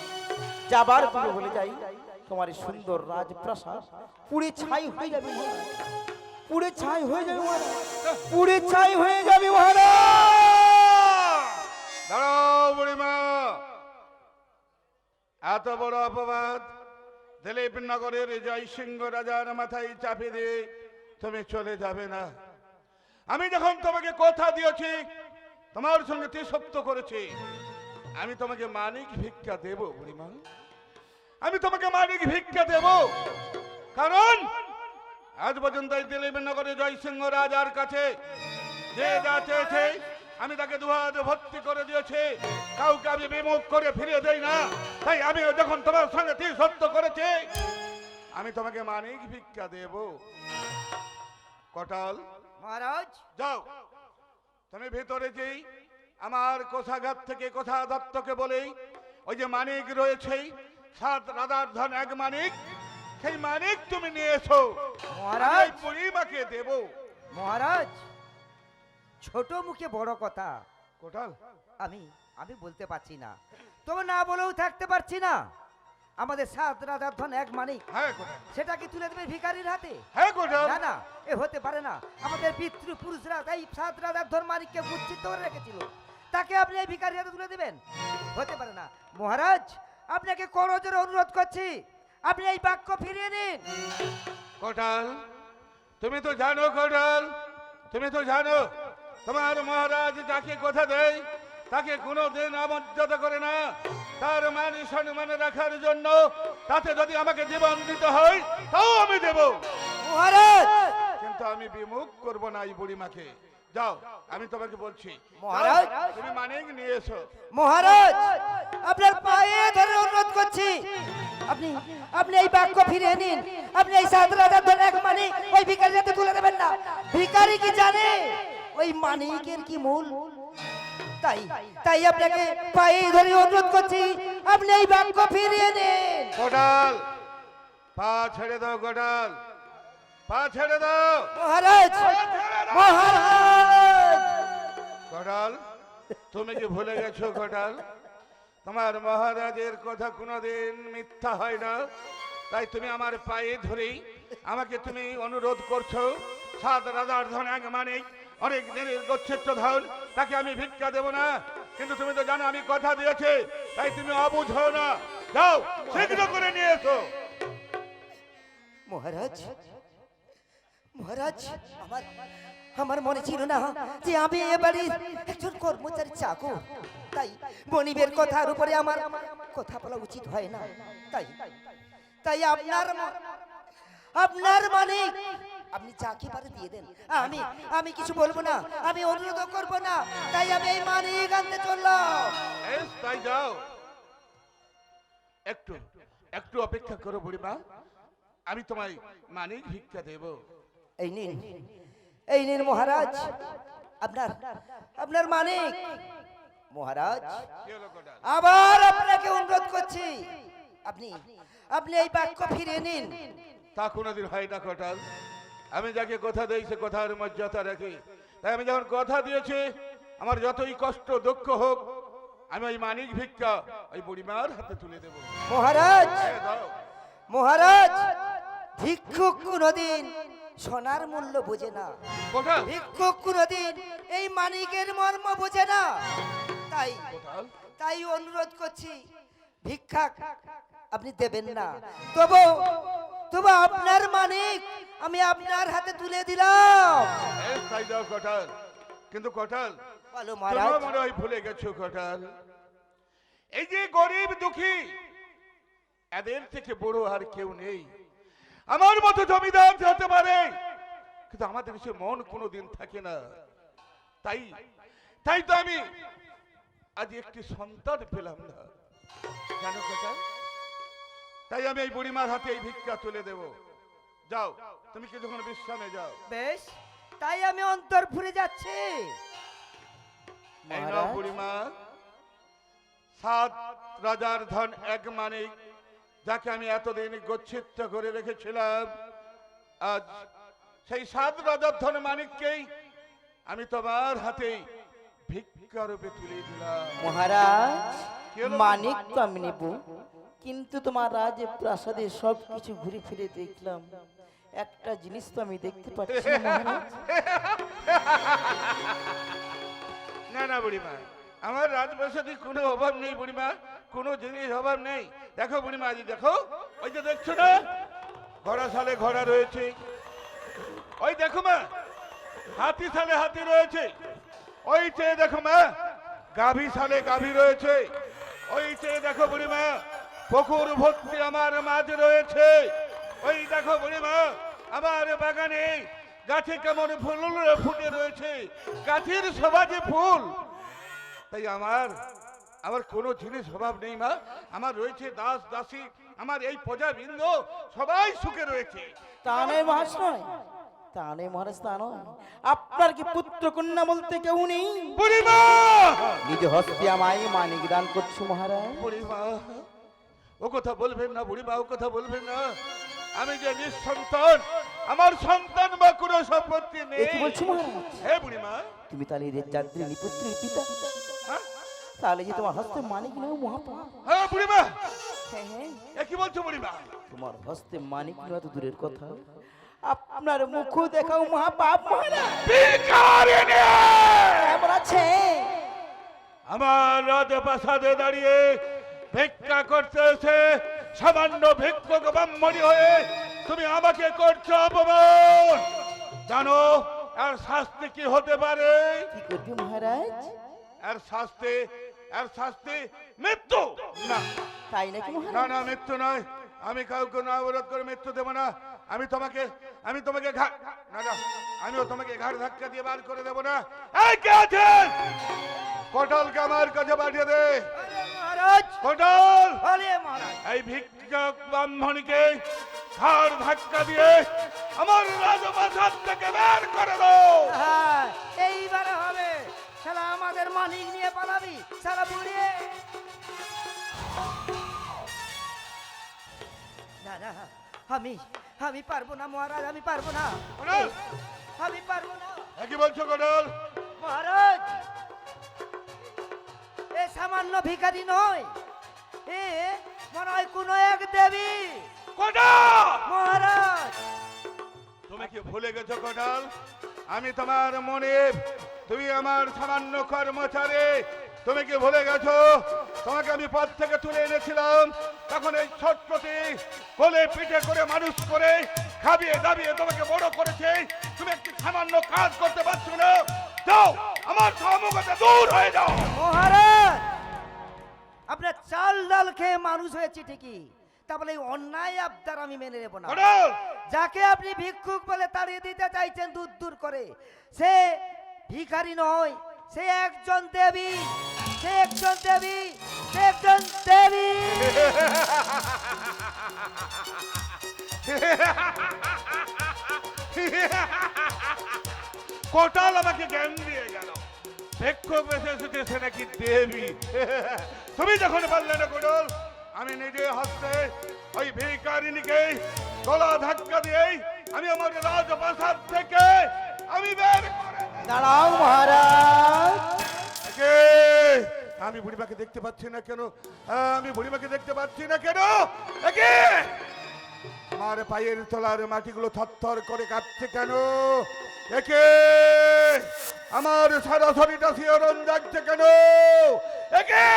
যাবার পূর্বে বলে যাই, তোমার এই সুন্দর রাজপ্রাসাদ পুড়ে ছাই হয়ে যাবে মহারাজ। পুড়ে ছাই হয়ে যাবে মহারাজ। পুড়ে ছাই হয়ে যাবে মহারাজ। দাঁড়াও বুড়িমা, এত বড় অপবাদ দিলীপ নগরের জয়সিংহ রাজার মাথায় চাপে দিয়ে তুমি চলে যাবে না। আমি যখন তোমাকে কথা দিয়েছি, তোমার সঙ্গে সত্য করেছি, আমি তোমাকে মানিক ভিক্ষা দেব বুড়িমা। আমি তোমাকে মানিক ভিক্ষা দেব, কারণ আজ পর্যন্ত এই দিলীপ নগরের জয়সিংহ রাজার কাছে যে যা চেয়েছে আমি তাকে দুহাতে ভর্তি করে দিয়েছি, কাউকে আমি বিমুখ করে ফিরিয়ে দেই না। তাই আমি যখন তোমার সঙ্গে সত্য করেছি, আমি তোমাকে মানিক ভিক্ষা দেব। কটাল মহারাজ, যাও, তুমি ভিতরে যেই আমার কোষাগার থেকে কোষা দত্তকে বলেই ওই যে মানিক রয়েছে, 7 রাজার ধন 1 মানিক, সেই মানিক তুমি নিয়ে এসো। মহারাজ, বুড়িমাকে দেব। মহারাজ, ছোট মুখে বড় কথা। কোটাল, আমি বলতে পারছি না, তবে না বলেও থাকতে পারছি না। আমাদের 7 রাজার ধন 1 মানিক, হ্যাঁ কোটাল, সেটা কি তুলে দেবে ভিখারির হাতে? হ্যাঁ কোটাল, না না, এ হতে পারে না। আমাদের পিতৃপুরুষরা এই 7 রাজার ধন মানিককে গুচ্ছিত করে রেখেছিল, তাকে আপনি এই ভিখারির হাতে তুলে দেবেন? হতে পারে না। মহারাজ, আপনাকে করজোরে অনুরোধ করছি, আপনি এই বাক্য ফিরিয়ে নিন। কোটাল, তুমি তো জানো কোটাল, তুমি তো জানো তোমার মহারাজ যাকে কথা দেয় তাকে কোনোদিন অমর্যাদা করে না। তার মান সম্মান রাখার জন্য তাতে যদি আমাকে জীবন দিতে হয় তাও আমি দেব, মহারাজ, কিন্তু আমি বিমুখ করব না এই বুড়িমাকে। যাও, আমি তোমাকে বলছি, মহারাজ, যাও, তুমি মানিক নিয়ে এসো। মহারাজ, আপনার পায়ে ধরে অনুরোধ করছি, আপনি এই বাক্য ফিরিয়ে নিন। আপনি এই 7 রাজার ধন 1 মানিক ওই ভিখারির হাতে তুলে দেবেন না। ভিখারি কি জানে ওই মানিকের কি মূল? তাই আপনাকে পায়ে ধরে অনুরোধ করছি, আপনি এই বাক্য ফিরিয়ে নিন। কোটাল, পা ছেড়ে দাও কোটাল, পা ছেড়ে দাও। মহারাজ, মহারাজ, কোটাল, তুমি কি ভুলে গেছো কোটাল? তোমার মহারাজের কথা কোনোদিন মিথ্যা হয় না। তাই তুমি আমার পায়ে ধরেই আমাকে তুমি অনুরোধ করছো, 7 রাজার ধন 1 মানিক, অনেক দিনের গচ্ছিত ধন, তাকে আমি ভিক্ষা দেব না। কিন্তু তুমি তো জানো আমি কথা দিয়েছি, তাই তুমি অবুঝো না। যাও, শীঘ্র করে নিয়ে এসো। মহারাজ, মহারাজ, আমার মনে ছিল না যে আমি এ বাড়ির একজন কর্মচারী চাকর, তাই বনিবের কথার উপরে আমার কথা বলা উচিত হয় না। তাই আপনার মানিক আপনি যাকে পারে দিয়ে দেন, আমি কিছু বলবো না, আমি অনুরোধ করবো না। তাই আমি এই মানিক আনতে চললাম। বেশ, তাই যাও। একটু একটু অপেক্ষা করো বুড়িমা, আমি তোমায় মানিক ভিক্ষা দেব। এই নিন মহারাজ, আপনার মানিক। মহারাজ, কি হলো কোটাল? আবার আপনাকে অনুরোধ করছি, আপনি এই বাক্য ফিরিয়ে নিন। তা কোনোদিন হয় না কোটাল। আমি যাকে কথা দেই সে কথার মর্যাদা রাখি। তাই আমি যখন কথা দিয়েছি, আমার যতই কষ্ট দুঃখ হোক, আমি ওই মানিক ভিক্ষা ওই বুড়িমার হাতে তুলে দেব। মহারাজ, হ্যাঁ, দাও। মহারাজ, ভিক্ষুক কোনদিন সোনার মূল্য বোঝে না। কোটাল, ভিক্ষুক কোনদিন এই মানিকের মর্ম বোঝে না। কোটাল, তাই অনুরোধ করছি, ভিক্ষা আপনি দেবেন না। তবু আপনার মানিক আমি আপনার হাতে তুলে দিলাম। বেশ, তাই দাও কটাল। কিন্তু কটাল, বলো তোমরা মহারাজ। মনে হয় ভুলে গেছো কটাল, এই যে গরিব দুঃখী এদের থেকে বড় আর কেউ নেই। আমার মতো জমিদার হতে পারে, কিন্তু আমাদের সে মন কোনোদিন থাকে না। তাই তাই তো আমি আজ একটি সন্তান পেলাম না, জানো কথা। তাই আমি এই বুড়িমার হাতে এই ভিক্ষা তুলে দেব। যাও, তুমি কিছুক্ষণ বিশ্রামে যাও। বেশ, তাই আমি অন্তর ফুরে যাচ্ছি। এই নাও মহারাজ। বুড়িমা, 7 রাজার ধন এক মানিক, যাকে আমি এতদিন গচ্ছিত করে রেখেছিলাম, আজ সেই 7 রাজার ধন মানিককেই আমি তোমার হাতেই ভিক্ষা রূপে তুলে দিলাম। মহারাজ, কি হলো? মানিক তো আমি নেব, কিন্তু তোমার রাজ প্রাসাদে সব কিছু ঘুরে ফিরে দেখলাম, একটা জিনিস তো আমি দেখতে পাচ্ছি না মহারাজ। না না বুড়িমা, আমার রাজপ্রাসাদে কোনো অভাব নেই বুড়িমা, কোনো জিনিস অভাব নেই। দেখো বুড়িমা, আজ দেখো, ওই যে দেখছো না ঘোড়া সালে ঘোড়া রয়েছে, ওই দেখো মা হাতি সালে হাতি রয়েছে, ওই চেয়ে দেখো মা গাভী সালে গাভী রয়েছে, ওই চেয়ে দেখো বুড়িমা পুকুর ভর্তি আমার মাঝ রয়েছে, ওই দেখো বুড়িমা আমার বাগানে গাছে কেমন ফুল ফুটে রয়েছে, গাছের সবাজে ফুল। তাই আমার কোনো জিনিস অভাব নেই মা, আমার রয়েছে দাস দাসী, আমার এই প্রজাবৃন্দ সবাই সুখে রয়েছে। তা নয় মহাশয়, তা নয় মহারাজ, তা নয়। আপনার কি পুত্র কন্যা বলতে কেউ নেই? বুড়িমা, নিজ হস্তে আমায় মানিক দান করছো মহারাজ। বুড়িমা ও কথা বলবেন না বুড়িমা, ও কথা বলবেন না। আমি যে নিঃসন্তান, আমার সন্তান বা কোনো সম্পত্তি এ নেই। কি বলছো মহারাজ? হে বুড়িমা, তুমি তাহলে রেজাদ্রি নিপুত্রের পিতা, হ্যাঁ তাহলে যে তোমার হস্তে মানিক নেও মহাপা। হ্যাঁ বুড়িমা, হ্যাঁ হ্যাঁ, এ কি বলছো বুড়িমা? তোমার হস্তে মানিক নেওয়া তো দূরের কথা, আপনার মুখ দেখাও মহাপাপ মহারাজ। ভিখারিণী! কেমন আছে? আমার রাজপ্রাসাদে দাঁড়িয়ে ভিক্ষা করতে এসে সামান্য ভিক্ষুক ব্রাহ্মণী হয়ে তুমি আমাকে করছো অপমান। জানো এর শাস্তি কি হতে পারে? কি করবি মহারাজ? এর শাস্তি মৃত্যু। না তাই নাকি না মহারাজ? না, মৃত্যু নয়। আমি কাউকে না অবরোধ করে মৃত্যু দেবো না। আমি তোমাকে ঘাট না না, আমিও তোমাকে ঘাট ধাক্কা দিয়ে বার করে দেবো না। এই কে আছেন? কটলকে আমার কাছে পাঠিয়ে দে। মহারাজ, কটল, বলে মহারাজ। এই ভিক্ষক ব্রাহ্মণীকে ঘাড় ধাক্কা দিয়ে আমার রাজপ্রাসাদ থেকে বের করে দাও। হ্যাঁ, এইবারে হবে। শালা আমাদের মানিক নিয়ে পালাবি, শালা বুড়িয়ে। না না, আমি পারবো না মহারাজ, আমি পারবো না, কটল, আমি পারবো না কি বলছো কটল? মহারাজ। এ সামান্য ভিখারি নয়, এ মনে হয় কোনো এক দেবী কটল, মহারাজ। তুমি কি ভুলে গেছো কটল? আমি তোমার মনে, তুমি আমার সামান্য কর্মচারী, তুমি কি ভুলে গেছো? তোমাকে আমি পদ থেকে তুলে এনেছিলাম, তখন এই ছোট্টটি কোলে পিঠে করে মানুষ করে খাবিয়ে দাবিয়ে তোমাকে বড় করেছে। তুমি একটি সামান্য কাজ করতে পারছো না। যাও, আমার সম্মুখে দূর হয়ে যাও। মহারাজ, আপনার চাল ডাল খেয়ে মানুষ হয়েছে ঠিকই, তা বলে এই অন্যায় আবদার আমি মেনে নেব না। কটল, যাকে আপনি ভিক্ষুক বলে তাড়িয়ে দিতে চাইছেন দূর দূর করে, সে ভিখারি নয়, সে একজন দেবী, সে একজন দেবী, সে একজন দেবী। কোটাল আমাকে জ্ঞান দিয়ে গেল, ভিক্ষুক বেশে এসেছে সে নাকি দেবী। তুমি যখন বললে না কোটাল, আমি নিজে হস্তে ওই ভিখারিণীকে গলা ধাক্কা দিয়ে আমি আমার রাজপ্রাসাদ থেকে আমি বের করে দেব। দাঁড়াও মহারাজ। কে? আমি বুড়িমাকে দেখতে পাচ্ছি না কেন? আমি বুড়িমাকে দেখতে পাচ্ছি না কেন? একে আমার পায়ের তলার মাটিগুলো থরথর করে কাঁপছে কেন? একে আমার সারা শরীরটা শিহরণ জাগছে কেন? একে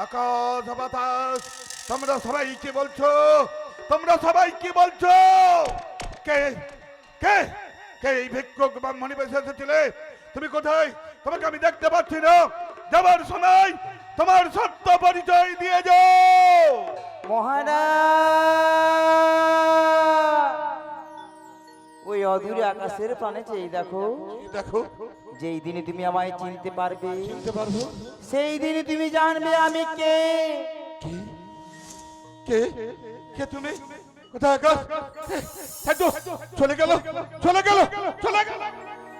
আকাশ বাতাস তোমরা সবাই কি বলছো? তোমরা সবাই কি বলছো? কে কে কে এই ভিক্ষুক ব্রাহ্মণী বেশে এসেছিলে? তুমি কোথায়? তোমাকে আমি দেখতে পাচ্ছি না। যাবার সময় তোমার সত্য পরিচয় দিয়ে যাও। মহারাজ, ওই অদূরে আকাশের প্রাণে চেয়ে দেখো, দেখো, যেই দিনে তুমি আমায় চিনতে পারবে, চিনতে পারবো। সেই দিনে তুমি জানবে আমি কে। কে কে তুমি? কোথায় আকাশ? চলে গেল, চলে গেল, চলে গেল।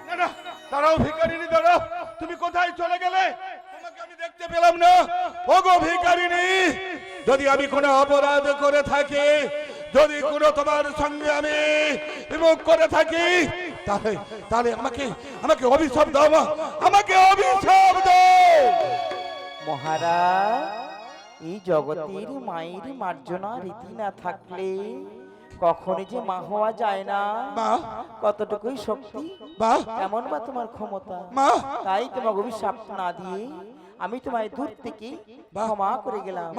না না, দাঁড়াও ভিখারিনী, দাঁড়াও। তুমি কোথায় চলে গেলে? তোমাকে আমি দেখতে পেলাম না। ওগো ভিখারিনী, যদি আমি কোনো অপরাধ করে থাকি, যদি কোনো তোমার সঙ্গে আমি বিমুখ করে থাকি, তাহলে তাহলে আমাকে আমাকে অভিশাপ দাও মা, আমাকে অভিশাপ দাও। মহারাজ, এই জগতের মায়ের মার্জনা রীতি না থাকলে কখনই যে মা হওয়া যায় না। মা, কতটুকুই শক্তি, মা, কেমন বা তোমার ক্ষমতা। মা, তাই তোমাকে অভিশাপ না দিয়ে আমি তোমায় দূর থেকে ক্ষমা করে গেলাম,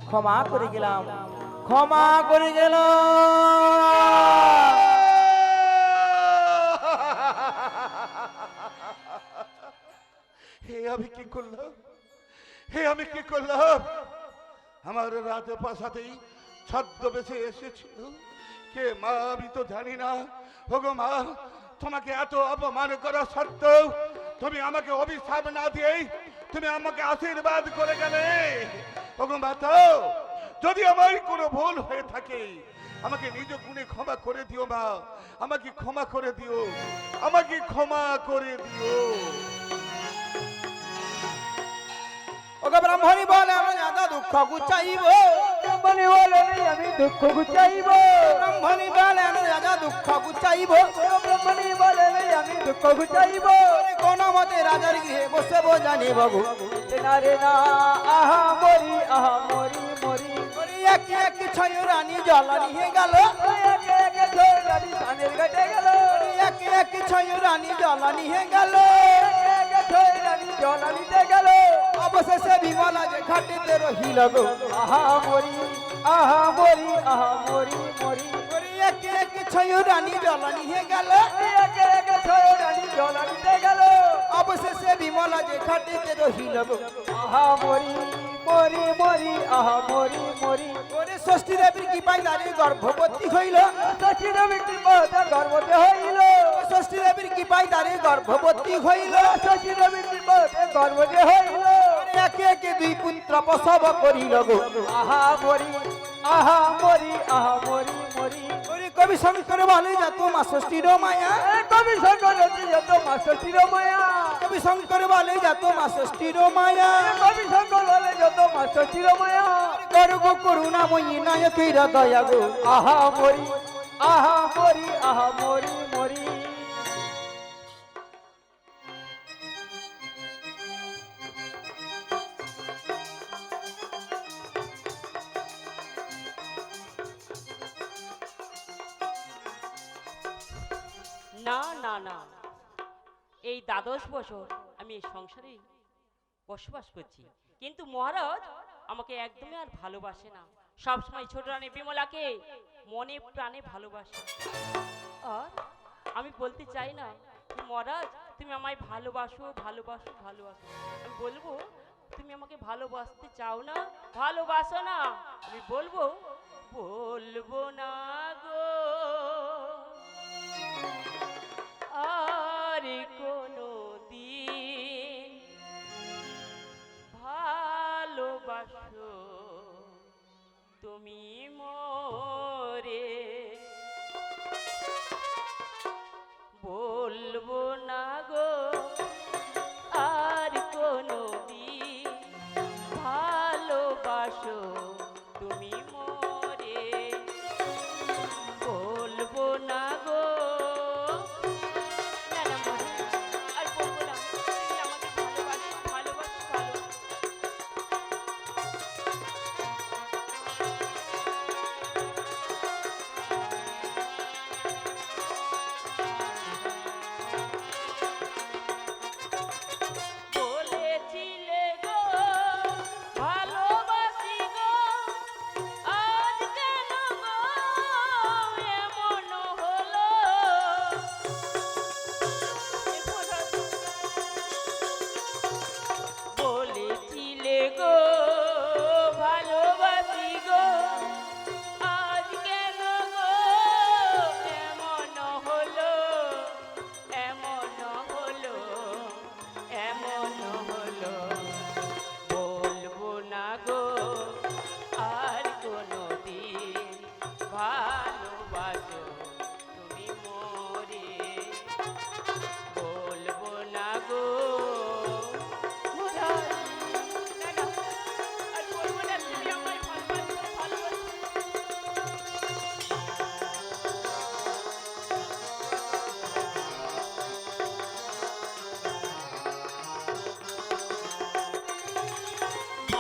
ক্ষমা করে গেলাম, ক্ষমা করে গেলাম। হে আমি কি করলাম? হে আমি কি করলাম? আমার রাজপ্রাসাদেই ছদ্মবেশে এসেছিল কে মা আমি তো জানি না। ওগো মা, তোমাকে এত অপমান করা সত্ত্বেও তুমি আমাকে অভিশাপ না দিয়েই তুমি আমাকে আশীর্বাদ করে গেলে। ওগো মাতা, যদি আমার কোনো ভুল হয়ে থাকে আমাকে নিজ গুণে ক্ষমা করে দিও মা, আমাকে ক্ষমা করে দিও, আমাকে ক্ষমা করে দিও। ওগো ব্রাহ্মণী বলে আমি দাদা দুঃখ গুচাইব, ব্রাহ্মণী বলে আমি দুঃখ গুচাইব, ব্রাহ্মণী বলে আমি দাদা দুঃখ গুচাইব, ব্রাহ্মণী বলে আমি দুঃখ গুচাইব। কোন মতে রাজার গৃহে বসে জানি বাবু, না রে না, আহা মরি, আহা মরি মরি। একে একে ছয় রানী জ্বালানি হয়ে গেল, একে একে ঝড় রানী ধানের ঘাটে গেল, একে একে ছয় রানী জ্বালানি হয়ে গেল। একে একে ঝড় রানী জলানিতে গেল। অবশেষে বিমলা যে ঘাটিতে রহিল গো, আহা মরি, আহা মরি, আহা মরি মরি। একে একে ছয় রানী জ্বালানি হয়ে গেল, একে একে ঝড় রানী জলানিতে গেল। অবশেষে বিমলা যে ঘাটিতে রহিল গো। আহা মরি, মরি মরি, আহা মরি মরি। ওরে ষষ্ঠী দেবীর কি পাইলারে গর্ভবতী হইল, ষষ্ঠী দেবী কৃপাতে গর্ভবতী হইল, ষষ্ঠী দেবীর কি পাইলারে গর্ভবতী হইল। ষষ্ঠী দেবী কৃপাতে গর্ভবতী হইল। একে একে দুই পুত্র প্রসব করিল গো। আহা মরি, আহা মরি, আহা মরি মরি। ওরে কবি শঙ্কর বলে যত মা ষষ্ঠীর মায়া, কবি শঙ্কর যত মা ষষ্ঠীর মায়া, কবি শঙ্কর বলে যত মা ষষ্ঠীর মায়া। কবি শঙ্কর বলে যত মা ষষ্ঠীর মায়া। করব করুণাময়ী নায়কের দয়া গো। আহা মরি, আহা মরি, আহা মরি মরি। না না না, এই দ্বাদশ বছর আমি এই সংসারে বসবাস করছি, কিন্তু মহারাজ আমাকে একদমই আর ভালোবাসে না। সবসময় ছোট রানী বিমলাকে মনে প্রাণে ভালোবাসে। আর আমি বলতে চাই না মহারাজ তুমি আমায় ভালোবাসো ভালোবাসো ভালোবাসো। আমি বলবো তুমি আমাকে ভালোবাসতে চাও না, ভালোবাসো না। আমি বলবো বলবো না গো আর কোনো দিন ভালোবাসো তুমি মোরে। বলবো না গো আর কোনো দিন ভালোবাসো তুমি মোরে। বলবো না গো, না না মহারাজ, আর বলবো না। তুমি আমাকে ভালোবাসো ভালোবাসো ভালোবাসো। বলেছিলে গো ভালোবাসি গো,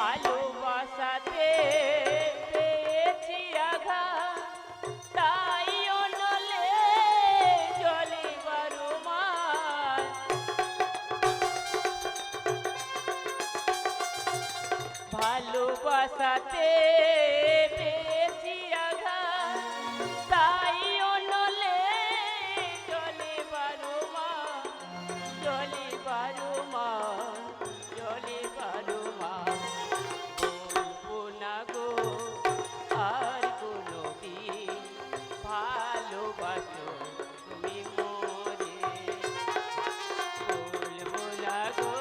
ভালোবাসাতে পেয়েছি আঘাত, তাই অনলে জলে বারো মাস। ভালোবাসাতে পেয়েছি আঘাত, তাই অনলে জলে বারো মাস, জলে বারো মাস, জলে বারো মাস। বলবো না গো আর কোনোদিন ভালোবাসো তুমি মোরে, বলবো না গো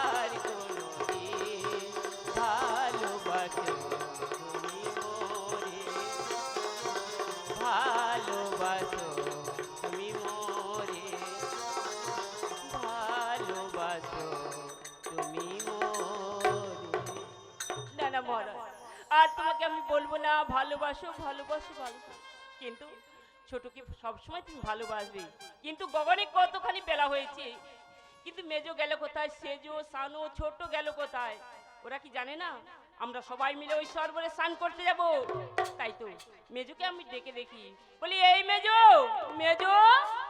আর কোনোদিন ভালোবাসো তুমি মোরে, ভালোবাসো তুমি মোরে, ভালোবাসো তুমি মোরে। না না মহারাজ, আর তোমাকে আমি বলবো না ভালোবাসো ভালোবাসো ভালোবাসো, কিন্তু ছোটকে সবসময় তুমি ভালোবাসবে। কিন্তু গগনে কতখানি বেলা হয়েছে, কিন্তু মেজো গেল কোথায়, সেজো সানো ছোট গেল কোথায়? ওরা কি জানে না আমরা সবাই মিলে ওই সরোবরে স্নান করতে যাব? তাই তো মেজোকে আমি ডেকে দেখি, বলি এই মেজো, মেজো,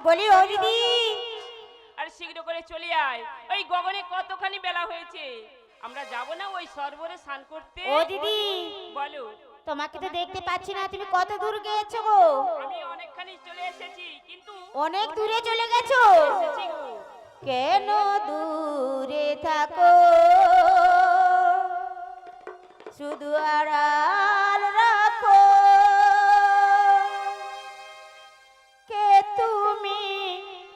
বলি ও দিদি, আর শীঘ্র করে চলে আয়, ওই গগনে কতখানি বেলা হয়েছে, আমরা যাব না ওই সরোবরে স্নান করতে? ও দিদি, বলো। তোমাকে তো দেখতে পাচ্ছি না, তুমি কত দূর গিয়েছো গো? আমি অনেকখানি চলে এসেছি, কিন্তু অনেক দূরে চলে গেছো? এসেছি গো। কেন দূরে থাকো, শুধু আড়াল রাখো, কে তুমি,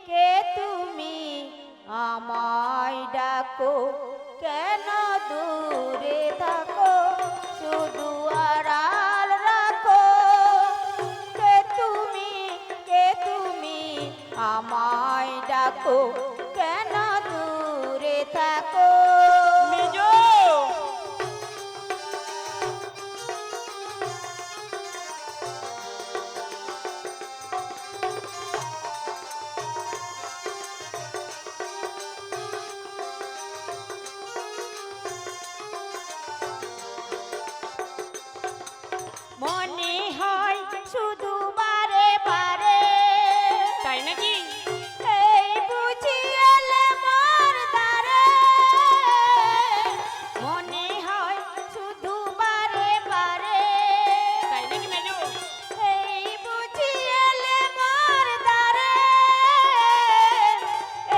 কে তুমি আমায় ডাকো, কেন দূরে থাকো, শুধু আড়াল রাখো, কে তুমি, কে তুমি আমায় ডাকো, কেন দূরে থাকো? মেজো, মনে হয় শুধু বারে বারে, তাই নাকি? এই বুঝি এলে মোর দ্বারে, মনে হয় শুধু বারে বারে, তাই নাকি মেজো? এই বুঝি এলে মোর দ্বারে,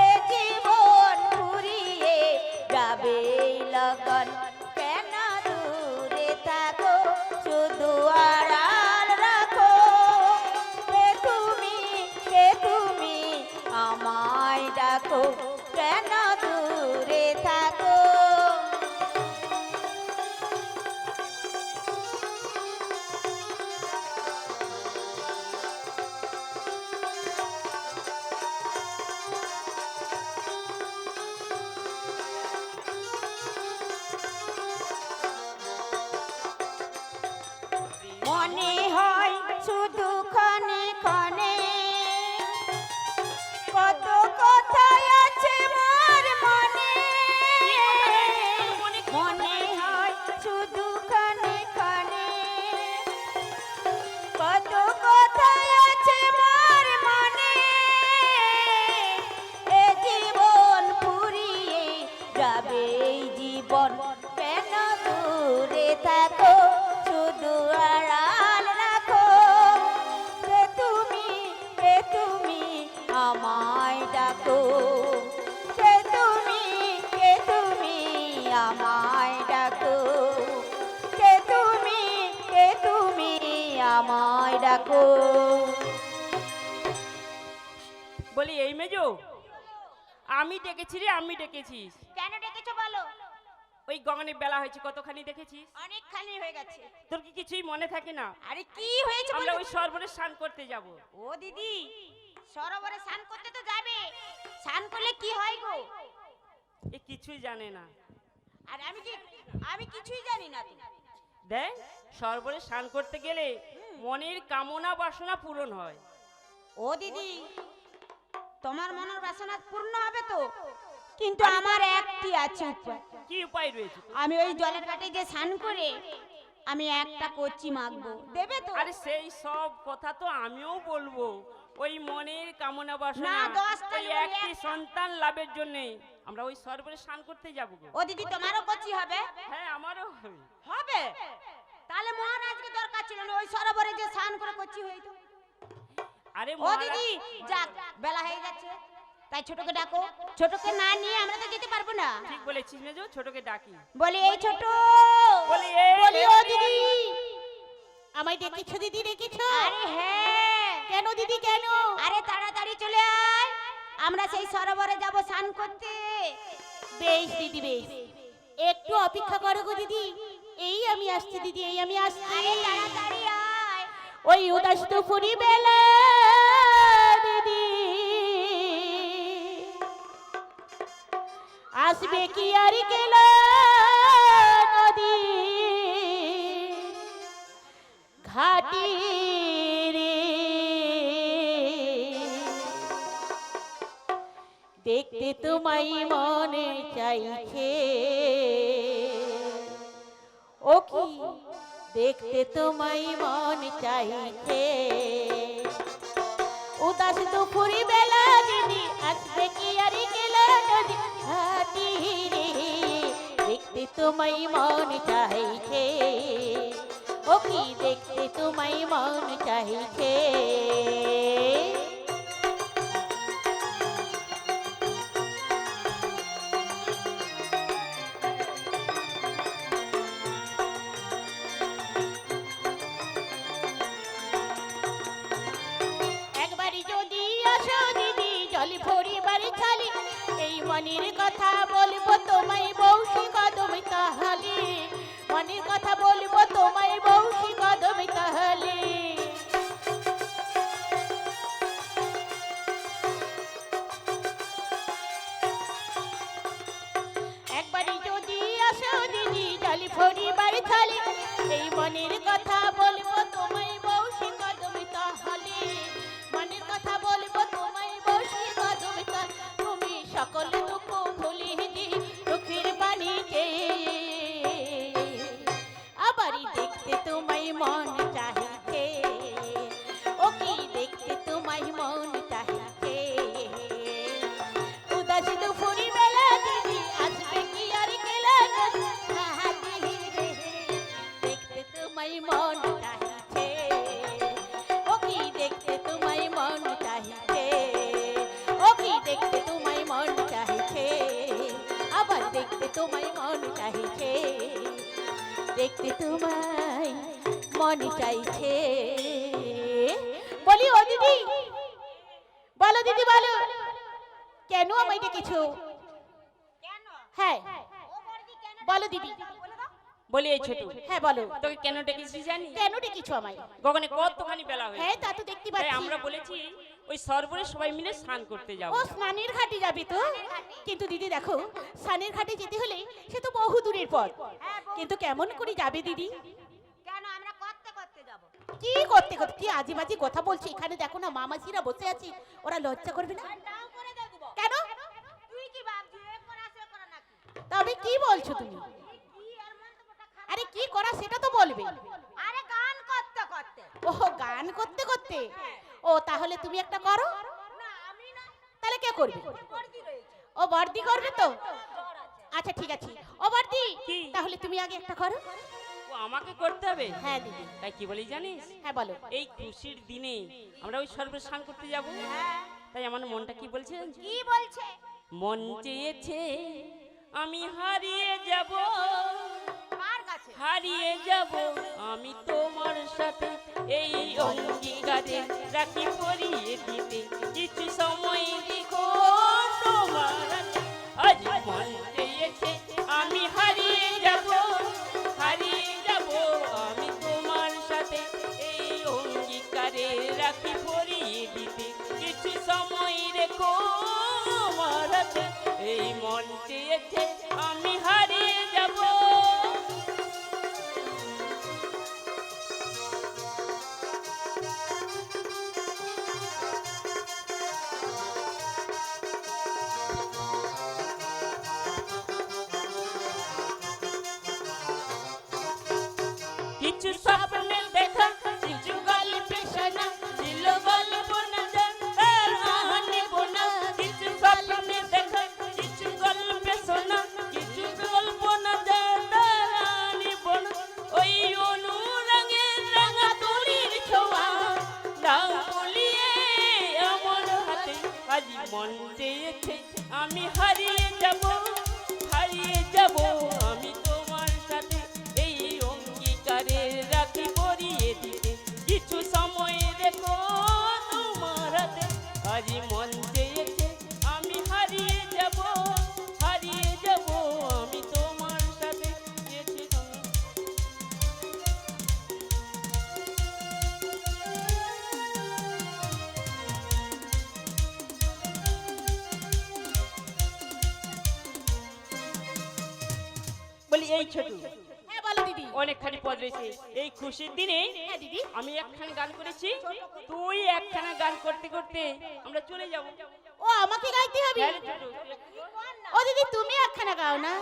এ জীবন ফুরিয়ে যাবে লগন, কেন দূরে থাকো, শুধু আড়াল রাখো, কে তুমি, কে তুমি আমায় ডাকো, কেন দূরে থাকো? মনে হয় শুধু ক্ষণে ক্ষণে, কত কথাই আছে মোর মনে, মনে হয় শুধু ক্ষণে ক্ষণে, কত কথাই আছে মোর মনে, এ জীবন ফুরিয়ে যাবে এই জীবন, কেন দূরে থাকো, শুধু আড়াল রাখো, কে তুমি, কে তুমি আমায় ডাকো, কে তুমি, কে তুমি আমায় ডাকো, কে তুমি, কে তুমি আমায় ডাকো? বলি এই মেজো, আমি ডেকেছি রে, আমি ডেকেছিস। কেন ডেকেছো বলো? ওই গগনে বেলা হয়েছে কতখানি দেখেছিস? অনেকখানি হয়ে গেছে। তোর কি কিছুই মনে থাকে না? আরে কি হয়েছে আমরা বলো? ওই সরোবরে স্নান করতে যাব। ও দিদি, সরোবরে স্নান করতে তো যাবে, স্নান করলে কি হয় গো? এ কিছুই জানে না। আর আমি কিছুই জানি না তো। দেখ, সরোবরে স্নান করতে গেলে মনের কামনা বাসনা পূরণ হয়। ও দিদি, তোমার মনের বাসনা পূর্ণ হবে তো? কিন্তু আমার একটি আছে উপায়। কি উপায় রয়েছে? আমি ওই জলের ঘাটে যে স্নান করে আমি একটা কচি মাখবো, দেবে তো? আরে সেই সব কথা তো আমিও বলবো। ওই মনের কামনা বাসনা, না, 10টা ওই জীবনে একটি একটা। সন্তান লাভের জন্য আমরা ওই সরোবরে স্নান করতে যাব গো। ও দিদি, তোমারও কচি হবে? হ্যাঁ, আমারও হবে। হবে। তাহলে মহারাজকে দরকার ছিল না, ওই সরোবরে যে স্নান করে কচি হইতো। আরে ও মহারাজ- দিদি, যাক বেলা হয়ে যাচ্ছে, তাই ছোটকে ডাকো। ছোটকে না নিয়ে আমরা তো যেতে পারবো না। ঠিক বলেছিস মেজো, ছোটকে ডাকি। বলি এই ছোট, বলি এই বলি ও রে। দিদি। আমায় ডেকেছো দিদি, ডেকেছো? আরে হ্যাঁ। কেন দিদি কেন? আরে তাড়াতাড়ি চলে আয়, আমরা সেই সরোবরে যাব স্নান করতে। বেশ দিদি বেশ, একটু অপেক্ষা করো গো দিদি, এই আমি আসছি দিদি, এই আমি আসছি। আরে তাড়াতাড়ি আয়। ওই উদাস দুপুরি বেলা দিদি আসবে কি আর কেলা নদী ঘাটি রে, দেখতে তোমায় মনে চাইছে, ও কি দেখতে তোমায় মন চাইছে, উদাস দুপুরি বেলা দিদি আসবে কি আর গেলা নদী ঘাটি রে, দেখতে তোমায় মন চাইছে, ও কি দেখতে তোমায় মন চাইছে। একবারই যদি আসো দিদি জল ভরিবার ছালি, এই মনের কথা বলবো তোমায় বৌশি কদম তাহলে, মনের কথা বলবো তোমায় বৌশি কদম তাহলে। একবারই যদি আসো দিদি জল ভরিবার ছালি, এই মনের কথা বলবো তোমায় বৌশি কদম তাহলে, মনের কথা বলবো তোমায় বৌশি কদম তাহলে, তুমি সকল দুঃখ ভুলে দি দুঃখের বাণীতে, আবারই দেখতে তোমায় মন চাহিছে, ও কি দেখতে তোমায় মন চাহিছে, উদাস দুপুরি বেলা দিদি আসবে কি আর গেলা নদী ঘাটি রে, দেখতে তোমায় মন চাহিছে, ও কি দেখতে তোমায় মন চাহিছে, ও কি দেখতে তোমায় মন চাহিছে, আবার দেখতে তোমায় মন চাহিছে, দেখতে তোমায় মন চাইছে। বলি ও দিদি, বলো দিদি বলো, কেন আমায় ডেকেছো? কেন? হ্যাঁ ও বর্দি কেন? বলো দিদি, বলে দাও। বলি এই ছোট, হ্যাঁ বলো, তোকে কেন ডেকেছি জানি? কেন ডেকেছো আমায়? গগনে কতখানি বেলা হয়েছে। হ্যাঁ তা তো দেখতে তাই পাচ্ছি। আমরা বলেছি ওই সরোবরে সবাই মিলে স্নান করতে যাব। ও স্নানের ঘাটে যাবে তো? কিন্তু দিদি দেখো, স্নানের ঘাটে যেতে হলে সে তো বহু দূরের পথ, কিন্তু কেমন করে যাবে দিদি? কেন আমরা করতে করতে যাব? কি করতে করতে কি আজে বাজে কথা বলছে, এখানে দেখো না মামাসিরা বসে আছে, ওরা লজ্জা করবে না? নাও করে দেখবো। কেন? তুই কি ভাবছিস এ করা সে করা নাকি? তবে কি বলছো তুমি? কি আর মন্তব্যটা খারাপ? আরে কি করা সেটা তো বলবে। আরে গান করতে করতে। ও গান করতে করতে, ও তাহলে তুমি একটা করো। না আমি না, তাহলে কে করবে? বর্দি রয়েছে। ও বর্দি করবে তো? জ্বর আছে। আচ্ছা ঠিক আছে, ও বর্দি কি? তাহলে তুমি আগে একটা করো। ও আমাকে করতে হবে? হ্যাঁ দিদি, তাই কি বলি জানিস? হ্যাঁ বলো। এই খুশির দিনে আমরা ওই সরোবরে স্নান করতে যাব। তাই আমার মনটা কি বলছে জানিস? কি বলছে? মন চেয়েছে আমি হারিয়ে যাব, কার কাছে? হারিয়ে যাব আমি তোমার সাথে, এই অঙ্গীকারে রাখি পরিয়ে দিতে কিছু সময় দেখো তোমার হাতে। আজ মন চেয়েছে আমি হারিয়ে যাব, হারিয়ে যাব আমি তোমার সাথে, এই অঙ্গীকারে রাখি পরিয়ে দিতে কিছু সময় রেখো আমার হাতে, এই মন চেয়েছে আমি হারিয়ে যাব। কিছু স্বপ্নে দেখা কিছু গল্পে শোনা ছিল গল্প না জানার কাহানি বোনা কিছু স্বপ্নে দেখা কিছু গল্পে শোনা কিছু গল্প না জানার কাহানি বোনা ওই অনুরাগে রাঙা তুলির ছোঁয়া দাও বলিয়ে আমার হাতে আজ মন চেয়েছে আমি হারিয়ে যাব আমি তোমার সাথে এই অঙ্গীকারে রাখি পরিয়ে দিতে কিছু সময় রেখো তোমার হাতে আজ মন চেয়েছে আমি হারিয়ে যাব আমি তোমার সাথে গেছি বলি এই ছোট হ্যাঁ বলো দিদি। অনেকখানি পদ রয়েছে এই খুশির দিনে হ্যাঁ দিদি। আমি একখান গান করেছি তুই একখানা গান করতে করতে আমরা চলে যাব ও আমাকে গাইতে হবে? হ্যাঁ রে ছোট, ও দিদি তুমি একখানা গাও না।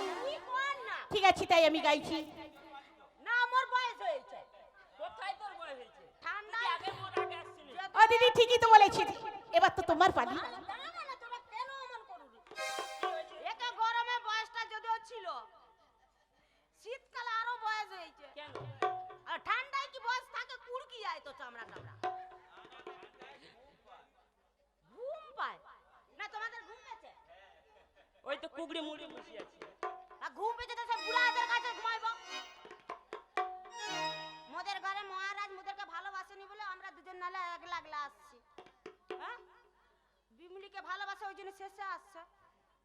ঠিক আছে তাই আমি গাইছি। না আমার বয়স হয়েছে। কোথায় তোর বয়স হয়েছে ঠান্ডা তুই আগে মোর আগে আসছিলি ও দিদি ঠিকই তো বলেছি। এবার তো তোমার পালি। একা গরমে বয়সটা যদিও ছিল, শীতকালে আরো বয়স হয়েছে। কেন আর ঠান্ডায় কি বয়স থাকে? কুড়কি যায় তো চামড়া টামড়া। ঘুম পায় না? তোমাদের ঘুম পেয়েছে? ওই তো কুগড়ে মুড়ে বসে আছে আর ঘুম পেয়েছে তো সব বুড়াদের কাছে ঘুমাইবো। মোদের ঘরে মহারাজ মোদেরকে ভালোবাসেনি বলে আমরা দুজন নালে একলা একলা আসছি। হ্যাঁ, বিমলিকে ভালোবাসে ওই জন্য শেষে আসছে।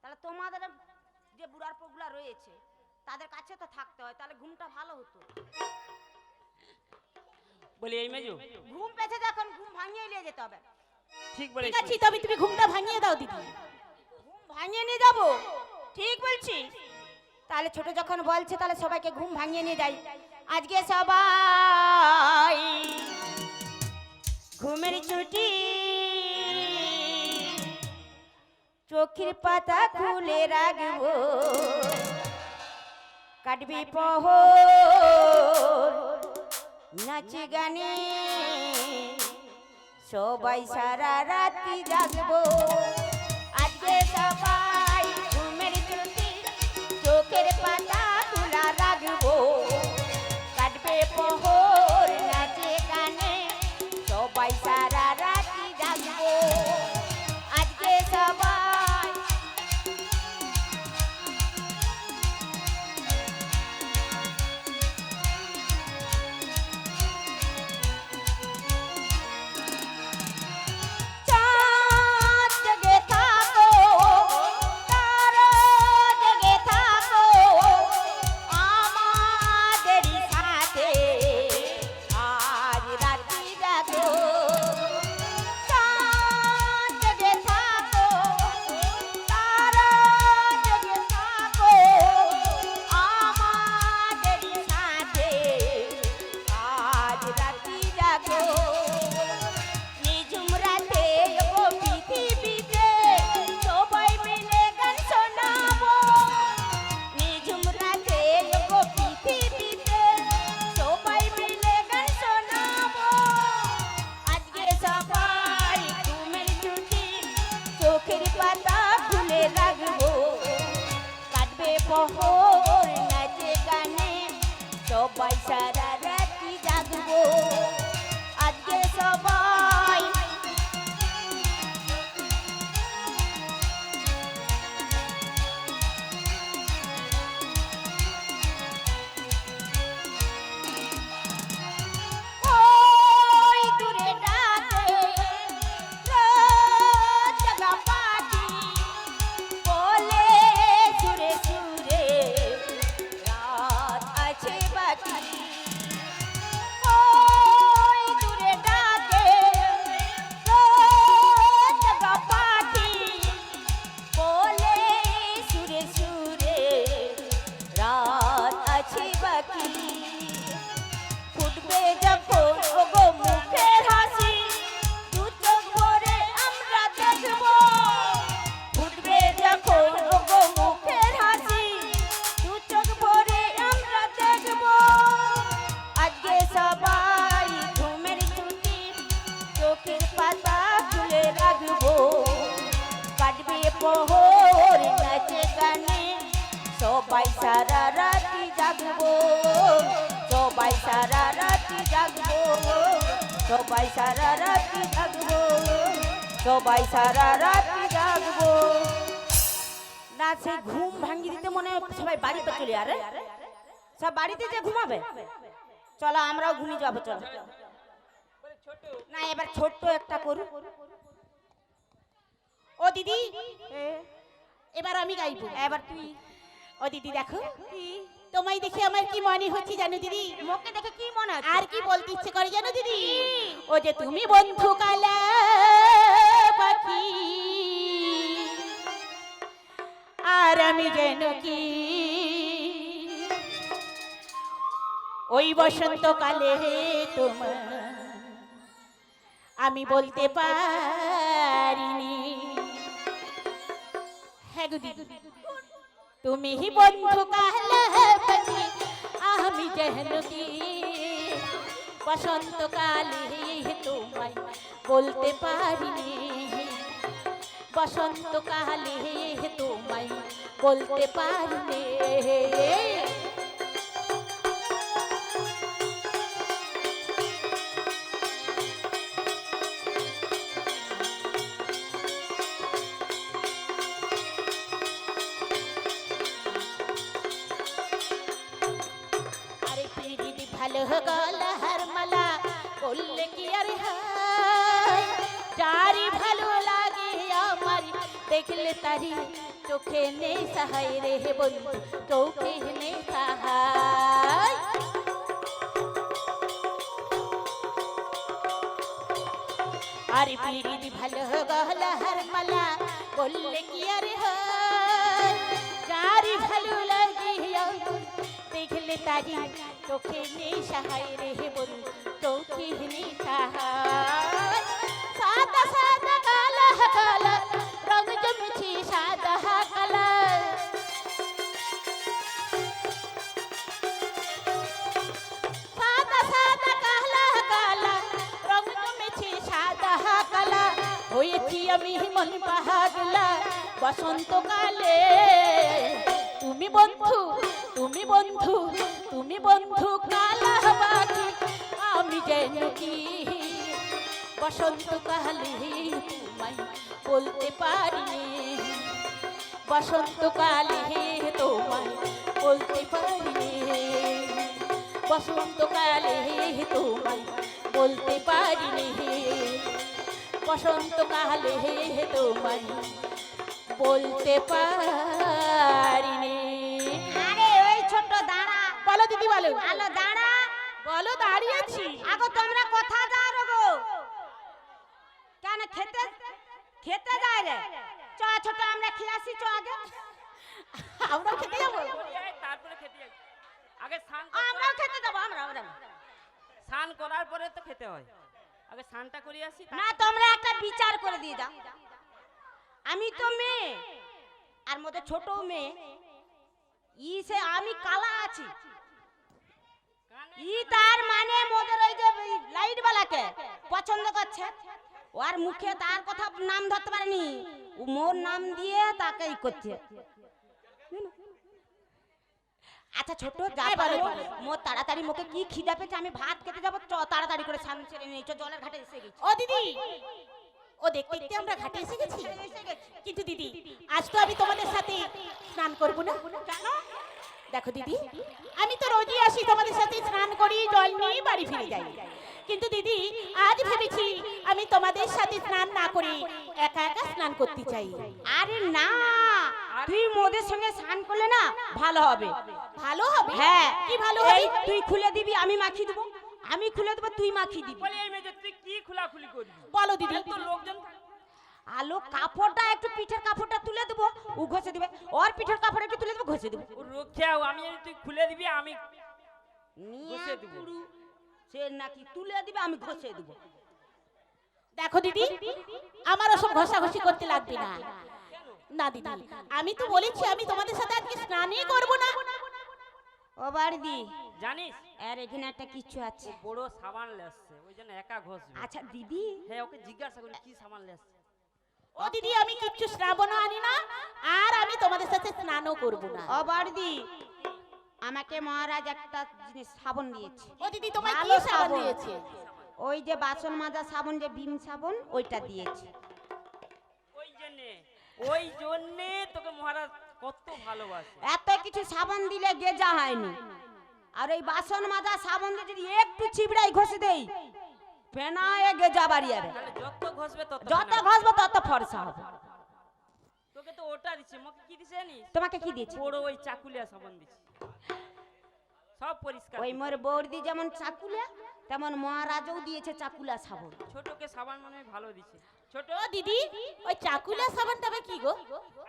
তাহলে তোমাদের যে বুড়ার পগুলা রয়েছে তাদের কাছে তো থাকতে হয়, তাহলে ঘুমটা ভালো হতো। বলি এই মেজু ঘুম পেয়েছে যখন ঘুম ভাঙিয়ে নিয়ে যেতে হবে। ঠিক ঠিক বলেছিস আছে তবে তুমি ঘুমটা ভাঙিয়ে দাও দিদি। ঘুম ভাঙিয়ে নিয়ে যাবো? ঠিক বলছি। তাহলে ছোট যখন বলছে তাহলে সবাইকে ঘুম ভাঙিয়ে নিয়ে যাই। আজকে সবাই ঘুমের ছুটি, চোখের পাতা খুলে রাখবো, কাটবি পহর নাচে গানে, সবাই সারা রাতি জাগবো। আজকে সবাই ঘুমের ছুটি, চোখের পাতা খোলা রাখবো, কাটবে পহর নাচে গানে, সবাই সারা রাতি জাগবো। আজকে সবাই পহর নাচে গানে, সবাই সারা রাতি জাগবো। আজকে সবাই ওই দূরে ডাকে জাগা পাখি, বলে সুরে সুরে রাত আছে বাকি। ওই সবাই সারা রাতি জাগবো, সবাই সারা রাতি জাগবো, সবাই সারা রাতি জাগবো, সবাই সারা রাতি জাগবো। না সে ঘুম ভাঙিয়ে দিতে মনে হয় সবাই বাড়িতে চলে আরে সব বাড়িতে যে ঘুমাবে। চলো আমরাও ঘুমিয়ে যাবো চলো। না এবার ছোট্ট একটা করু। ও দিদি এবার আমি গাইবো। এবার তুই। ও দিদি দেখো তোমায় দেখে আমার কি মনে হচ্ছে জানো দিদি? মুখে দেখে কি মনে হচ্ছে? আর কি বলতে ইচ্ছে করে জানো দিদি? ও যে তুমি বন্ধু কালা পাখি আর আমি যেন কি ওই বসন্তকালে তোমার আমি বলতে পারিনি। হ্যাঁ গো দিদি তুমি হি বন্ধু কালা পাখি আমি যেন কি বসন্তকালে তোমায় বলতে পারিনি, বসন্তকালে তোমায় বলতে পারিনি। ভালো গলার মালা বললে কি আর হয়, যারি ভালো লাগে আমার দেখলে তারি চোখে নেই সাহাই রে বন্ধু, চোখে নেই সাহাই। আর পিড়ি ভালো গলার মালা বললে কি আর হয়, যারি ভালো লাগে দেখলে তারি চোখে নেই সাহাই রে বন্ধু, চোখে নেই সাহাই। সাদা সাদা কালা কালা রং জমেছে সাদা কালা, সাদা সাদা কালা কালা রং জমেছে সাদা কালা। হয়েছি আমি মন পাগলা বসন্তকালে, তুমি বন্ধু তুমি বন্ধু তুমি বন্ধু কালা পাখি আমি যেন কি বসন্তকালে তোমায় বলতে পারিনি, বসন্তকালে তোমায় বলতে পারিনি, বসন্তকালে তোমায় বলতে পারিনি, বসন্তকালে তোমায় বলতে পারিনি। আরে ওই ছোট দাঁড়া। বলো দিদি বলো। আলো দাঁড়া। বলো দাঁড়িয়েছি। আগো তোমরা কোথা যাও গো? কেন খেতে খেতে যায় রে? চ ছোট আমরা খেয়ে আসি, চ আগে আমরা খেতে যাবো। তারপরে খেতে যাবো। আগে স্নান আমরাও খেতে যাবো। আমরা স্নান করার পরে তো খেতে হয়, আগে স্নানটা করে আসি। না তোমরা একটা বিচার করে দিয়ে দাও। আমি তো মেয়ে আর মধ্যে ছোট মেয়ে, সে আমি কালা আছি, তার মানে মোদের ওই যে লাইট বালাকে পছন্দ করছে, ওর মুখে তার কথা নাম ধরতে পারেনি, ও মোর নাম দিয়ে তাকে করছে। আচ্ছা ছোট যা পারো মোর তাড়াতাড়ি মুখে কি খিদা পেয়েছে, আমি ভাত খেতে যাবো, তাড়াতাড়ি করে স্নান সেরে নিয়ে জলের ঘাটে এসে গেছি। ও দিদি ও দেখতে দেখতে আমরা ঘাটে এসে গেছি, কিন্তু দিদি আজ তো আমি তোমাদের সাথে স্নান করবো না। কেন? দেখো দিদি আমি তো রোজই আসি তোমাদের সাথে স্নান করি, জল নিয়ে বাড়ি ফিরে যাই, কিন্তু দিদি আজ ভেবেছি আমি তোমাদের সাথে স্নান না করে একা একা স্নান করতে চাই। আরে না তুই মোদের সঙ্গে স্নান করলে না ভালো হবে। ভালো হবে? হ্যাঁ। কি ভালো হবে? তুই খুলে দিবি আমি মাখিয়ে দেবো, আমি খুলে দেবো তুই মাখিয়ে দিবি। বলে এই মেয়ে তুই কি খোলাখুলি করবি? বলো দিদি। তো লোকজন আলো কাপড়টা একটু পিঠের কাপড়টা তুলে দেবো, ও ঘষে দিবে, ওর পিঠের কাপড় একটু তুলে দেবো, ঘষে দেবো। ও রক্ষাও আমি তুই খুলে দিবি আমি ঘষে দেব। সে নাকি তুলে দিবে আমি ঘষে দেবো। দেখো দিদি আমার ওসব ঘষাঘষি করতে লাগবে না। না দিদি আমি তো বলেছি আমি তোমাদের সাথে আজকে স্নানই করব না। ও বাড়ি জানিস আর এখানে একটা কিছু আছে, বড় সাবান লেসছে ওই জন্য একা ঘষবে। আচ্ছা দিদি হ্যাঁ ওকে জিজ্ঞাসা করি কি সাবান লেসছে। ও ও দিদি আমি কিচ্ছু শ্রাবণও আনি না, আর আমি তোমাদের সাথে স্নানও করব না। ও বড়দি, আমাকে মহারাজ একটা জিনিস সাবন দিয়েছে। ও দিদি তোমায় কি ভালো সাবান সাবান। দিয়েছে? ওই যে বাসন মাজা সাবন, যে ভীম সাবন, ওইটা দিয়েছে। ওই জন্যে তোকে মহারাজ কত ভালোবাসে। এত কিছু সাবান দিলে গেজা হয়নি, আর ওই বাসন মাজা সাবান দিয়ে যদি একটু চিবড়াই ঘষে দেই, ফেনায় গেজা বাড়ি যাবে। তাহলে যত ঘষবে তত যত ফেনা। ঘষবো তত ফর্সা হবে। তোকে তো ওটা দিচ্ছে, আমাকে কি দিছে জানিস? তোমাকে কি দিয়েছে? বড় ওই চাকুলিয়া সাবান দিচ্ছে, সব পরিষ্কার। ওই মোর বৌদি যেমন চাকুলা, তেমন মহারাজও দিয়েছে চাকুলা সাবন। ছোটকে সাবান মানে ভালো দিছে। ছোট ও দিদি ওই চাকুলা সাবানটা আবার কি গো?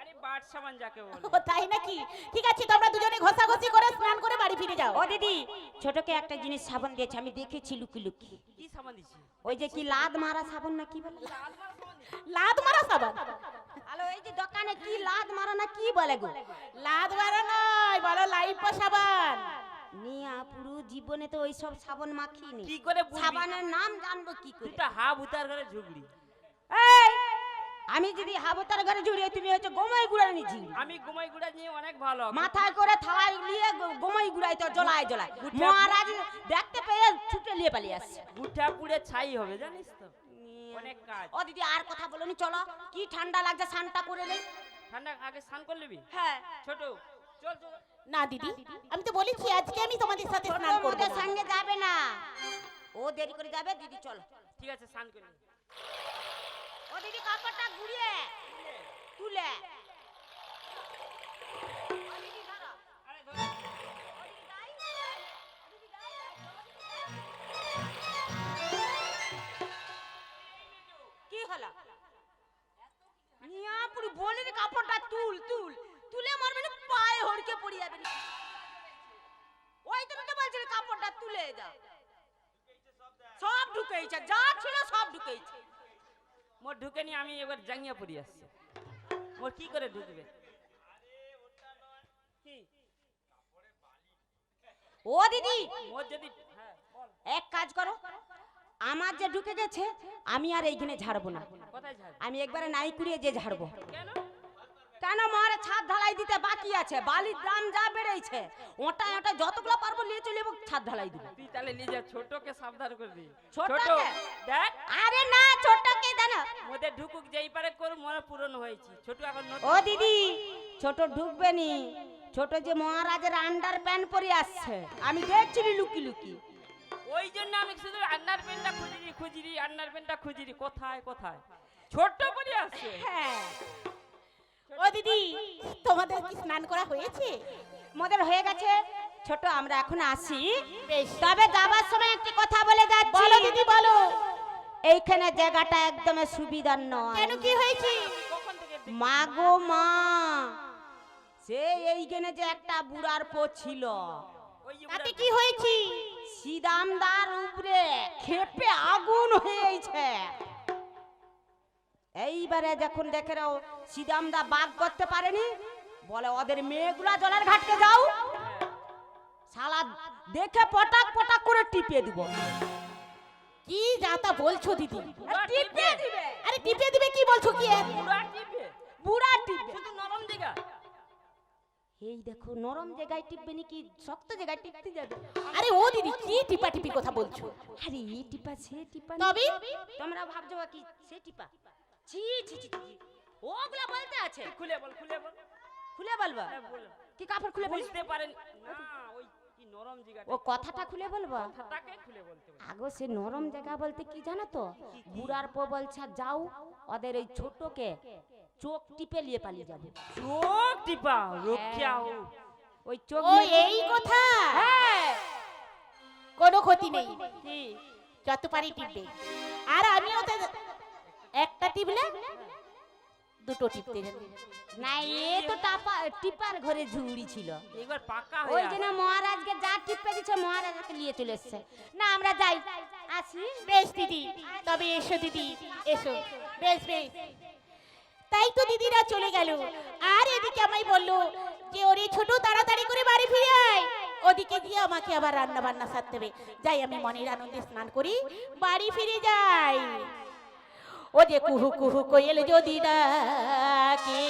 আরে বাট সাবান যাকে বলে। ও তাই নাকি? ঠিক আছে তোমরা দুজনে ঘষাঘষি করে স্নান করে বাড়ি ফিরে যাও। ও দিদি, ছোটকে একটা জিনিস সাবান দিয়েছে, আমি দেখেছি লুকি লুকি। কি সাবান দিছে? ওই যে কি লাদ মারা সাবান না কি বলে? লাদ মারা সাবান? হ্যালো, এই যে দোকানে কি লাদ মারা না কি বলে গো? লাদ মারা নয়, বলো লাইফা সাবান। নিয়া পুরো জীবনে তো ওই সব সাবান মাখিনি। কি করে বুঝবি? সাবানের নাম জানবো কি করে? দুটা হা ভুতার ঘরে ঝুগড়ি। এই, আমি যদি হাবতার ঘরে জুড়িয়ে, তুমি হচ্ছে গোমাই গুড়াই নিছি। আমি ঘুমাই গুড়া নিয়ে অনেক ভালো। মাথায় করে থালায় নিয়ে গোমাই গুড়াই তো জ্বলায় জ্বলায়। মহারাজ দেখতে পেয়ে ছুটে নিয়ে পালিয়ে আসছে। গুঠা পুড়ে ছাই হবে জানিস তো, অনেক কাজ। ও দিদি আর কথা বলনি, চলো কি ঠান্ডা লাগছে, স্নানটা করে নেই। ঠান্ডা আগে স্নান করে নিবি। হ্যাঁ, ছোট চল চল। না দিদি আমি তো বলেছি আজকে আমি তোমাদের সাথে স্নান করব ওদের না। সঙ্গে যাবে না, ও দেরি করে যাবে। দিদি চলো। ঠিক আছে স্নান করে নি। ও দিদি কাপড়টা ঘুরিয়ে তুলে। কি হলো? নিয়া পুরো বলির কাপড়টা তুল তুল তুলে মারবে না, পায়ে হড়কে পড়ে যাবে না। ওই তুমি তো বলছিলে কাপড়টা তুলে দাও। সব ঢুকেইছে, যা ছিল সব ঢুকেইছে। মোর ঢুকে নি, আমি এবার জাঙ্গিয়া পরি আসছি। মোর কি করে ঢুকবে? কি ও দিদি, মোর যদি হ্যাঁ বল। এক কাজ করো, আমার যে ঢুকে গেছে আমি আর এইখানে ঝাড়বো না। কোথায় যাবে? আমি একবারে নাই কুড়িয়ে যে ঝাড়বো। কেন? কেন মারে ছাদ ঢালাই দিতে বাকি আছে, বালির দাম যা বেড়েছে, ওটা ওটা যতগুলো পারবো নিয়ে চলে যাবো, ছাদ ঢালাই দিব। তুই তাহলে নিয়ে যা, ছোটকে সাবধান করে দি। ছোটকে? দেখ আরে না, ছোটকে জানো মোদের ঢুকুক যেই পারে কর, মনে পূরণ হয়েছে। ছোট এখন ও দিদি, ছোট ঢুকবে নি। ছোট যে মহারাজের আন্ডার প্যান্ট পরে আসছে, আমি দেখছিলি লুকি লুকি। ওই জন্য আমি শুধু আন্নার পেনটা খুঁজিরি আন্নার পেনটা খুঁজিরি, কোথায় কোথায় ছোট পরে আসছে। হ্যাঁ, ও দিদি তোমাদের কি স্নান করা হয়েছে? মোদের হয়ে গেছে। ছোট আমরা এখন আসি, বেশ। তবে যাবার সময় একটি কথা বলে যাচ্ছি। বলো দিদি বলো। এইখানে জায়গাটা একদম সুবিধার নয়। কেন কি হয়েছে? কখন থেকে মা গো মা, সে এইখানে যে একটা বুড়ার পো ছিল, ওই যে তাতে কি হয়েছে? সিদামদার উপরে খেপে আগুন হয়েছে। এইবারে যখন দেখে রাও সিদামদা বাগ করতে পারেনি, বলে ওদের মেয়েগুলা জলের ঘাটকে যাও, শালা দেখে পটাক পটাক করে টিপিয়ে দিব। কি যাতা বলছো দিদি? টিপিয়ে দিবে, আরে টিপে দিবে কি বলছো কি? বুড়া টিপে, বুড়া টিপে। শুধু নরম দিঘা। এই দেখো, নরম জায়গায় টিপবে নাকি শক্ত জায়গায় টিপতে যাবে? আরে ও দিদি কি টিপা টিপি কথা বলছো? আরে এই টিপা সে টিপা না। তবে তোমরা ভাবছো কি সে টিপা? ছি ছি ছি ছি, ওগুলা বলতে আছে। খুলে বল খুলে বল। খুলে বলবা? হ্যাঁ, বল। কি কাপড় খুলে বল? বুঝতে পারেন না, ওই কি নরম জিগা, ও কথাটা খুলে বলবা? কথাটাকে খুলে বলতে বল। আগো সে নরম জায়গা বলতে কি জানো তো? বুড়ার পো বলছে যাও, ওদের ওই ছোটকে চোখ টিপে নিয়ে পালিয়ে যাবে। চোখ টিপা রক্ষা হো। ওই চোখ ও এই কথা? হ্যাঁ, কোনো ক্ষতি নেই, কি যত পারি টিপবে। আর আমিও তো একটা টিপলে দুটো টিপতে যাবে। না, এ তো টিপার ঘরে ঝুড়ি ছিল। একবার পাকা ওই হয়ে জন্য মহারাজকে যা টিপে দিচ্ছে মহারাজকে নিয়ে চলে এসছে। না আমরা যাই, আসি। বেশ দিদি, তবে এসো দিদি এসো। বেশ বেশ। তাই তো দিদিরা চলে গেল, আর এদিকে আমায় বললো যে ওরে ছোট তাড়াতাড়ি করে বাড়ি ফিরে আয়। ওদিকে গিয়ে আমাকে আবার রান্না বান্না সারতে হবে। যাই আমি মনের আনন্দে স্নান করি, বাড়ি ফিরে যাই। ও যে কুহু কুহু কোয়েল যদি ডাকে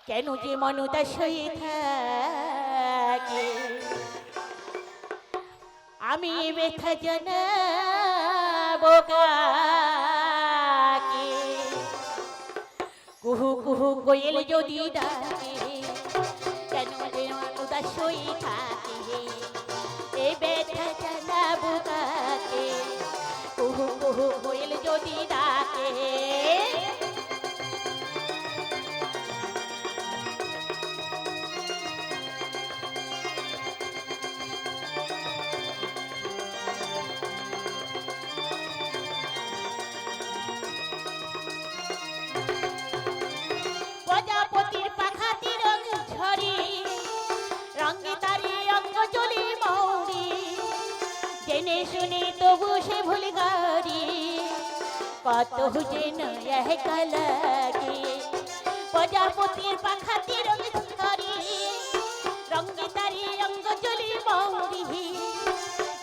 কেন যে মনটা সয়ে থাকে আমি ব্যথা জানাবো কাকে কুহু কুহু কোয়েল যদি ডাকে কেন যে মনটা সয়ে থাকে এই ব্যথা জানাবো কাকে কুহু কুহু কোয়েল যদি ডাকে প্রজাপতির পাখাতি রং ঝরি রঙে তারি অঙ্গ চলি মৌরি জেনে শুনে তবু সে ভুল গারি কত যেন একা লাগে প্রজাপতির পাখাতি রং ঝরি রঙে তারি অঙ্গ চলি মৌরি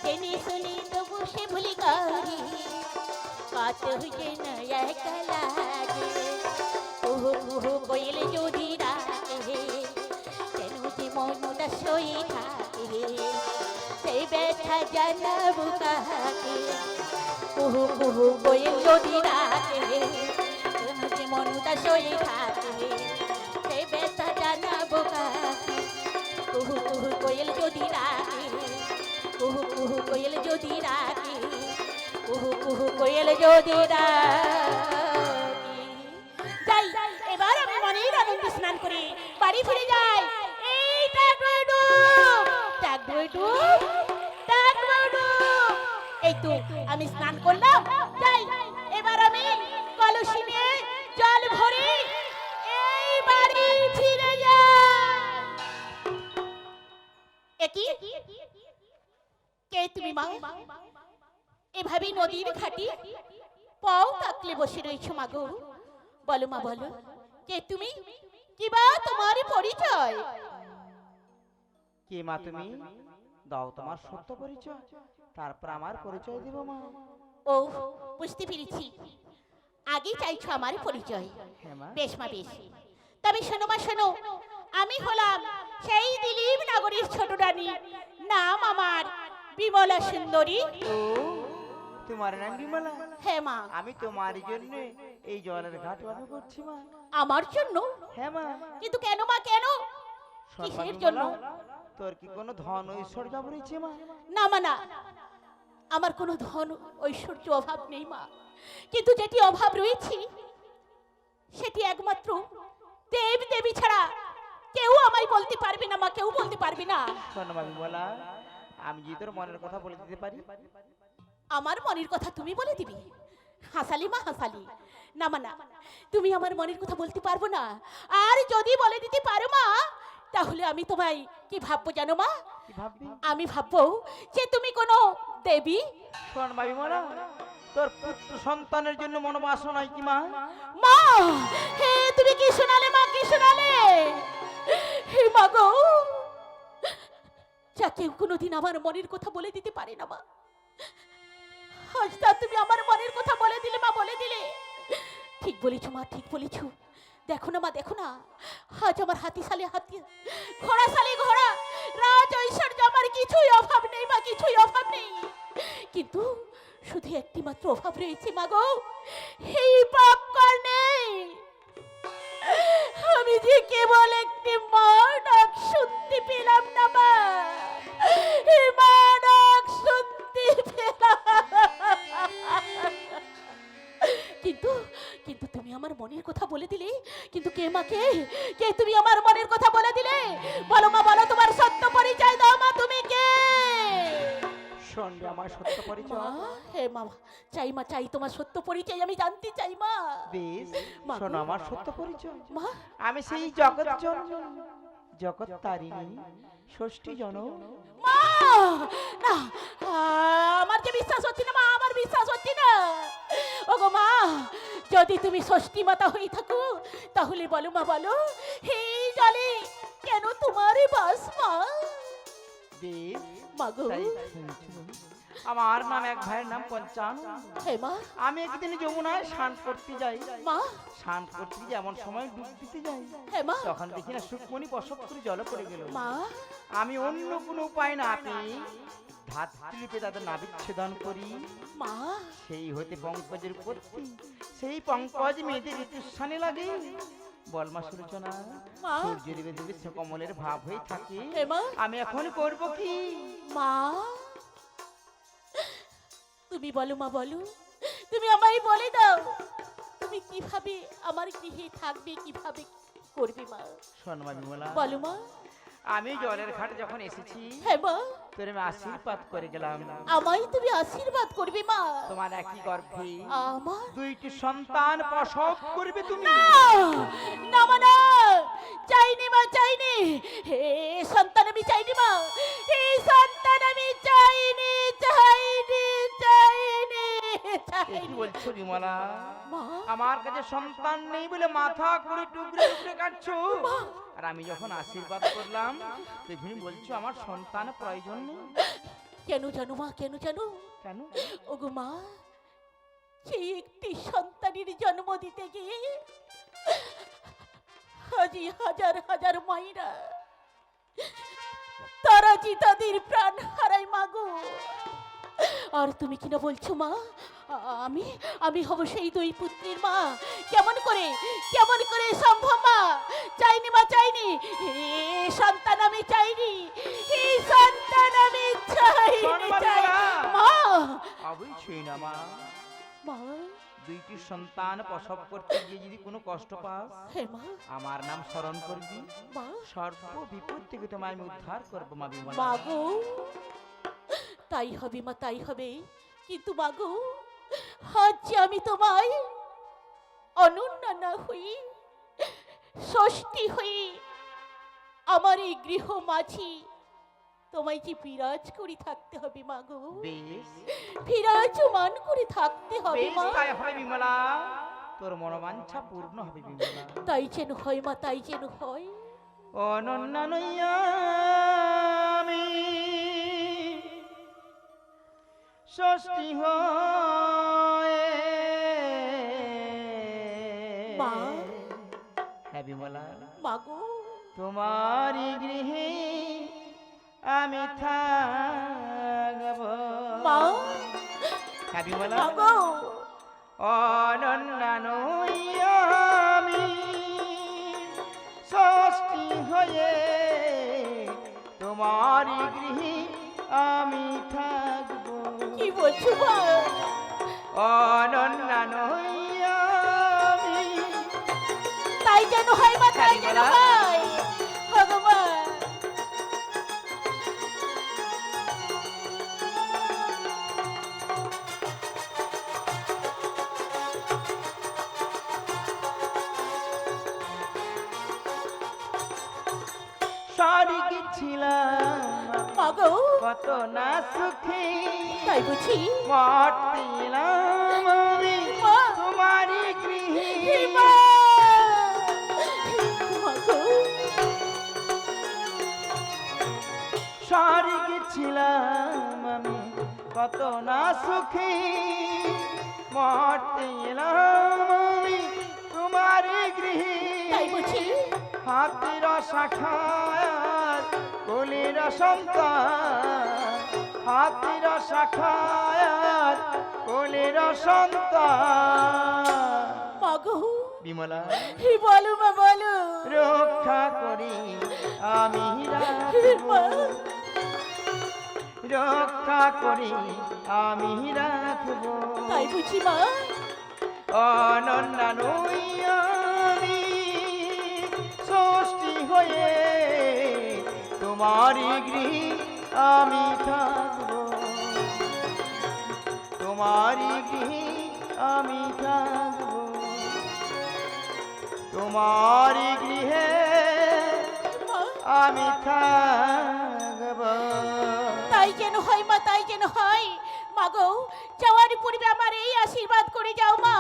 জেনে শুনে তবু সে ভুল গারি কত যেন একা লাগে কুহু কুহু কোয়েল যদি ডাকে কেন যে মনটা সয়ে থাকে সেই ব্যথা জানাবো কাকে কুহু কুহু কোয়েল যদি ডাকে কেন যে মনটা সয়ে থাকে সেই ব্যথা জানাবো কাকে কুহু কুহু কোয়েল যদি ডাকে কুহু কুহু কোয়েল যদি ডাকে কুহু কুহু কোয়েল যদি ডাকে যাই এবার আমি মনের আনন্দে স্নান করে বাড়ি ফিরে যাই এই এই তো আমি স্নান করলাম যাই এবার আমি কলসি নিয়ে জল ভরে এই বাড়ি ফিরে যাই একই কে তুমি মা এভাবে নদীর ঘাটে পাও তাকলে বসে রয়েছো মাগো বলো মা বলো কে তুমি কিবা তোমার পরিচয় কে মা তুমি দাও তোমার সত্য পরিচয় তারপর আমার পরিচয় দেব মা ও বুঝতে পেরেছি আগে চাইছো আমার পরিচয় হ্যাঁ মা বেশ মা বেশ তবে শোনো মা শোনো আমি হলাম সেই দিলীপ নগরীর ছোট রানী নাম আমার বিমলা সুন্দরী ও তোমার নাম বিমলা হ্যাঁ মা আমি তোমার জন্য এই জলের ঘাট পার করছি মা আমার জন্য হ্যাঁ মা কিন্তু কেন মা কেন শোন মা কিসের বিমলা, জন্য তোর কি কোনো ধন ঐশ্বর্য রয়েছে মা না মা না আমার কোনো ধন ঐশ্বর্য অভাব নেই মা কিন্তু যেটি অভাব রয়েছে সেটি একমাত্র দেব দেবী ছাড়া কেউ আমায় বলতে পারবে না মা কেউ বলতে পারবে না শোন মা বিমলা আমি যে তোর মনের কথা বলে দিতে পারি আমার মনের কথা তুমি বলে দিবি হাসালি মা হাসালি না মা না তুমি আমার মনের কথা বলতে পারবো না আর যদি বলে দিতে পারো মা তাহলে আমি তোমায় কি ভাববো জানো মা কি ভাববি আমি ভাববো যে তুমি কোনো দেবী শোন মা বিমলা তোর পুত্র সন্তানের জন্য মনোবাসনা নাই কি মা মা হে তুমি কি শোনালে মা কি শোনালে হে মা গো যা কেউ কোনোদিন আমার মনের কথা বলে দিতে পারে না মা আজ তা তুমি আমার মনের কথা বলে দিলে মা বলে দিলে ঠিক বলেছো মা ঠিক বলেছো দেখো না মা দেখো না আজ আমার হাতি সালে হাতি ঘোড়া সালে ঘোড়া রাজ ঐশ্বর্য আমার কিছুই অভাব নেই মা কিছুই অভাব নেই কিন্তু শুধু একটি মাত্র অভাব রয়েছে মা গো এই পাপ কর্ণে আমি যে কেবল একটি মা ডাক শুনতে পেলাম না মা এই মা ডাক শুনতে পেলাম কিন্তু কিন্তু তুমি আমার মনের কথা বলে দিলে কিন্তু কে মা কে কে তুমি আমার মনের কথা বলে দিলে বলো মা বলো তোমার সত্য পরিচয় দাও মা তুমি কে শোন রে আমার সত্য পরিচয় মা হে মা চাই মা চাই তোমার সত্য পরিচয় আমি জানতে চাই মা বেশ মা শোন গো। আমার সত্য পরিচয় মা আমি সেই জগৎ জগৎ তারিণী ষষ্ঠী জন মা না আমার যে বিশ্বাস হচ্ছে না মা আমার বিশ্বাস হচ্ছে না ওগো মা যদি তুমি ষষ্ঠী মাতা হয়ে থাকো তাহলে বলো মা বলো হে জলে কেন তোমার বাস মা বেশ মা গো তাই শুনেছি। আমার নাম এক ভাইয়ের নাম পঞ্চান। হে মা, আমি একদিন যমুনায় স্নান করতে যাই। মা, স্নান করতে গিয়ে এমন সময় ডুব দিতে যাই, হে মা, তখন দেখি না সুকমণি প্রসব করে জলে পড়ে গেল। মা, আমি অন্য কোনো উপায় না পেয়ে ধাত্রীলিপে তাদের নাবিচ্ছেদন করি। মা, সেই হতে পঙ্কজের উৎপত্তি, সেই পঙ্কজ মেয়েদের ঋতুস্থানে লাগে। বলমা সুলোচনা, মা। সূর্যের বেদিবে সে কমলের ভাব হয়ে থাকে। হে মা, আমি এখন করব কি? মা, তুমি বলো মা, বলো, তুমি আমায় বলে দাও, তুমি কিভাবে আমার গৃহে থাকবে, কিভাবে করবে মা? শোনমা বিমলা, বলো মা। আমি জলের ঘাটে যখন এসেছি, হ্যাঁ মা, তোর আমি আশীর্বাদ করে গেলাম। আমায় তুমি আশীর্বাদ করবে মা। তোমার একই গর্ভে আমার 2টি সন্তান প্রসব করবে তুমি। না, না মা, না, চাইনি মা, চাইনি, হে সন্তান আমি চাইনি মা, এই সন্তান আমি চাইনি, চাইনি, চাইনি, এ কি চাইনি। বলছো বিমলা? মা, আমার কাছে সন্তান নেই বলে মাথা করে টুকরে টুকরে কাটছো। আর আমি যখন আশীর্বাদ করলাম তুমি বলছো আমার সন্তান প্রয়োজন নেই। কেন জানো মা, কেন জানো? কেন? ওগো মা, সেই একটি সন্তানের জন্ম দিতে গিয়ে আজি হাজার হাজার মায়েরা তারা জি তাদের প্রাণ হারায় মাগো। আর তুমি কিনা বলছো মা আমি আমি হব সেই 2 পুত্রের মা? কেমন করে, কেমন করে সম্ভব মা? চাইনি মা, চাইনি, এই সন্তান আমি চাইনি, এই সন্তান আমি চাইনি, চাই মা। অবশ্যই না মা। মা, 2টি সন্তান প্রসব করতে গিয়ে যদি কোনো কষ্ট পাস, হে মা, আমার নাম স্মরণ করবি, মা, সর্ব বিপদ থেকে তোমায় আমি উদ্ধার করবো মা বিমলা। মাগো, তাই হবে মা, তাই হবে। কিন্তু মাগো, আজ যে আমি তোমায় অনন্যা না হই, ষষ্ঠী হই, আমার এই গৃহ মাঝি তোমায় যে বিরাজ করে থাকতে হবে মাগো, বেশ বিরাজমান করে থাকতে হবে বেশ, মা। তাই হবে বিমলা, তোর মনোবাঞ্ছা পূর্ণ হবে বিমলা। তাই যেন হয় মা, তাই যেন হয়। অনন্যা নইয়া আমি ষষ্ঠী হয়ে মা, হ্যাঁ বিমলা, মাগো, তোমারই গৃহে আমি থাকব। মা, হ্যাঁ বিমলা, মাগো, অনন্যা নইয়া আমি ষষ্ঠী হয়ে তোমারই গৃহে আমি থাকব। কি বলছো মা? অনন্যা নইয়া আমি তাই যেন হয় মা, তাই যেন হয় ভগবান। স্বর্গে ছিলাম মাগো, কত না সুখী, তাই বুঝি মঠ দিলাম আমি মা, তোমারই হে গৃহে। মা, মাগো, স্বর্গে ছিলাম আমি কত না সুখী, মঠ দিলাম আমি তোমারই গৃহে। তাই বুঝি হাতির শাখায় কলির সন্তান, হাতির শাখায় কলির সন্তান। মাগো, বিমলা, হে বলো মা, বলো। রক্ষা করি আমি হে রাখব, মা, রক্ষা করি আমি রাখব। তাই বুঝি মা। অনন্যা নই আমি ষষ্ঠী হয়ে তোমারই গৃহে আমি থাকব, তোমারই গৃহে আমি থাকব, তোমারই গৃহে মা, আমি থাকব। তাই যেন হয় মা, তাই যেন হয়। মাগো, যাওয়ার পূর্বে আমার এই আশীর্বাদ করে যাও মা,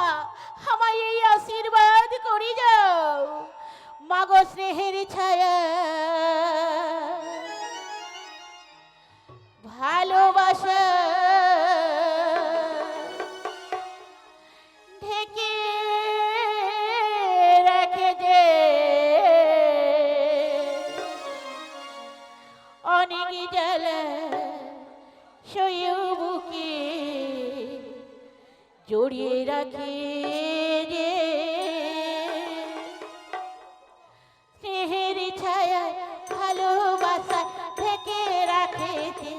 আমায় এই আশীর্বাদ করে যাও। মাগো, স্নেহের ছায়া, ভালোবাসা জ্বালা সয়েও বুকে জড়িয়ে রাখে রে স্নেহের ছায়া ভালোবাসা ঢেকে রাখে যে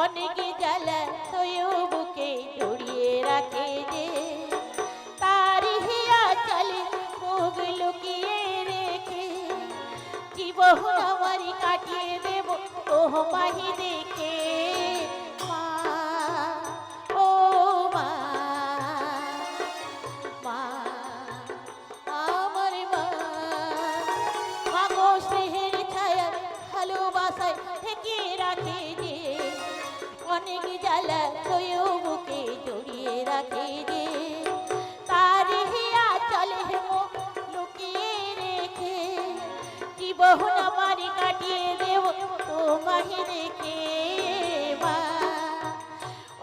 অনেক জ্বালা সয়েও বুকে জড়িয়ে রাখে যে তার হিয়া চলে মুখ লুকিয়ে রেখে জীবন আমারই কাটিয়ে দেব ও মাহি দেখে মা ও মা মা আমার মা মাগো স্নেহের ছায়া ভালোবাসায় ঢেকে রাখে যে অনেক জ্বালা সয়েও বুকে জড়িয়ে রাখে যে তার হিয়া চলে মুখ লুকিয়ে রেখে জীবন আমারই কাটিয়ে দেব তোমাকে দেখে মা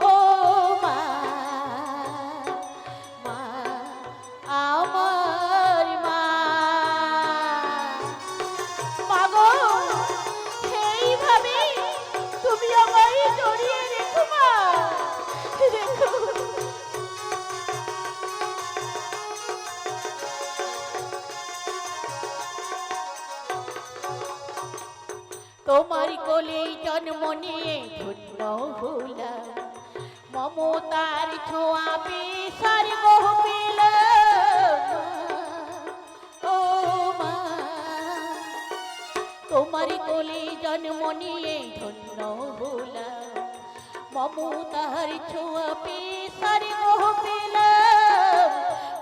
ও মা মা আমার মা মাগো সেইভাবে তুমি আমায় জড়িয়ে রেখো মা রেখো তোমার কোলে জন্ম নিয়ে ধন্য হলাম মমতার ছোঁয়া পেশার মোহ পেলাম ও মা তোমার কোলে জন্ম নিয়ে ধন্য হলাম মমতার ছোঁয়া পেশার মোহ পেলাম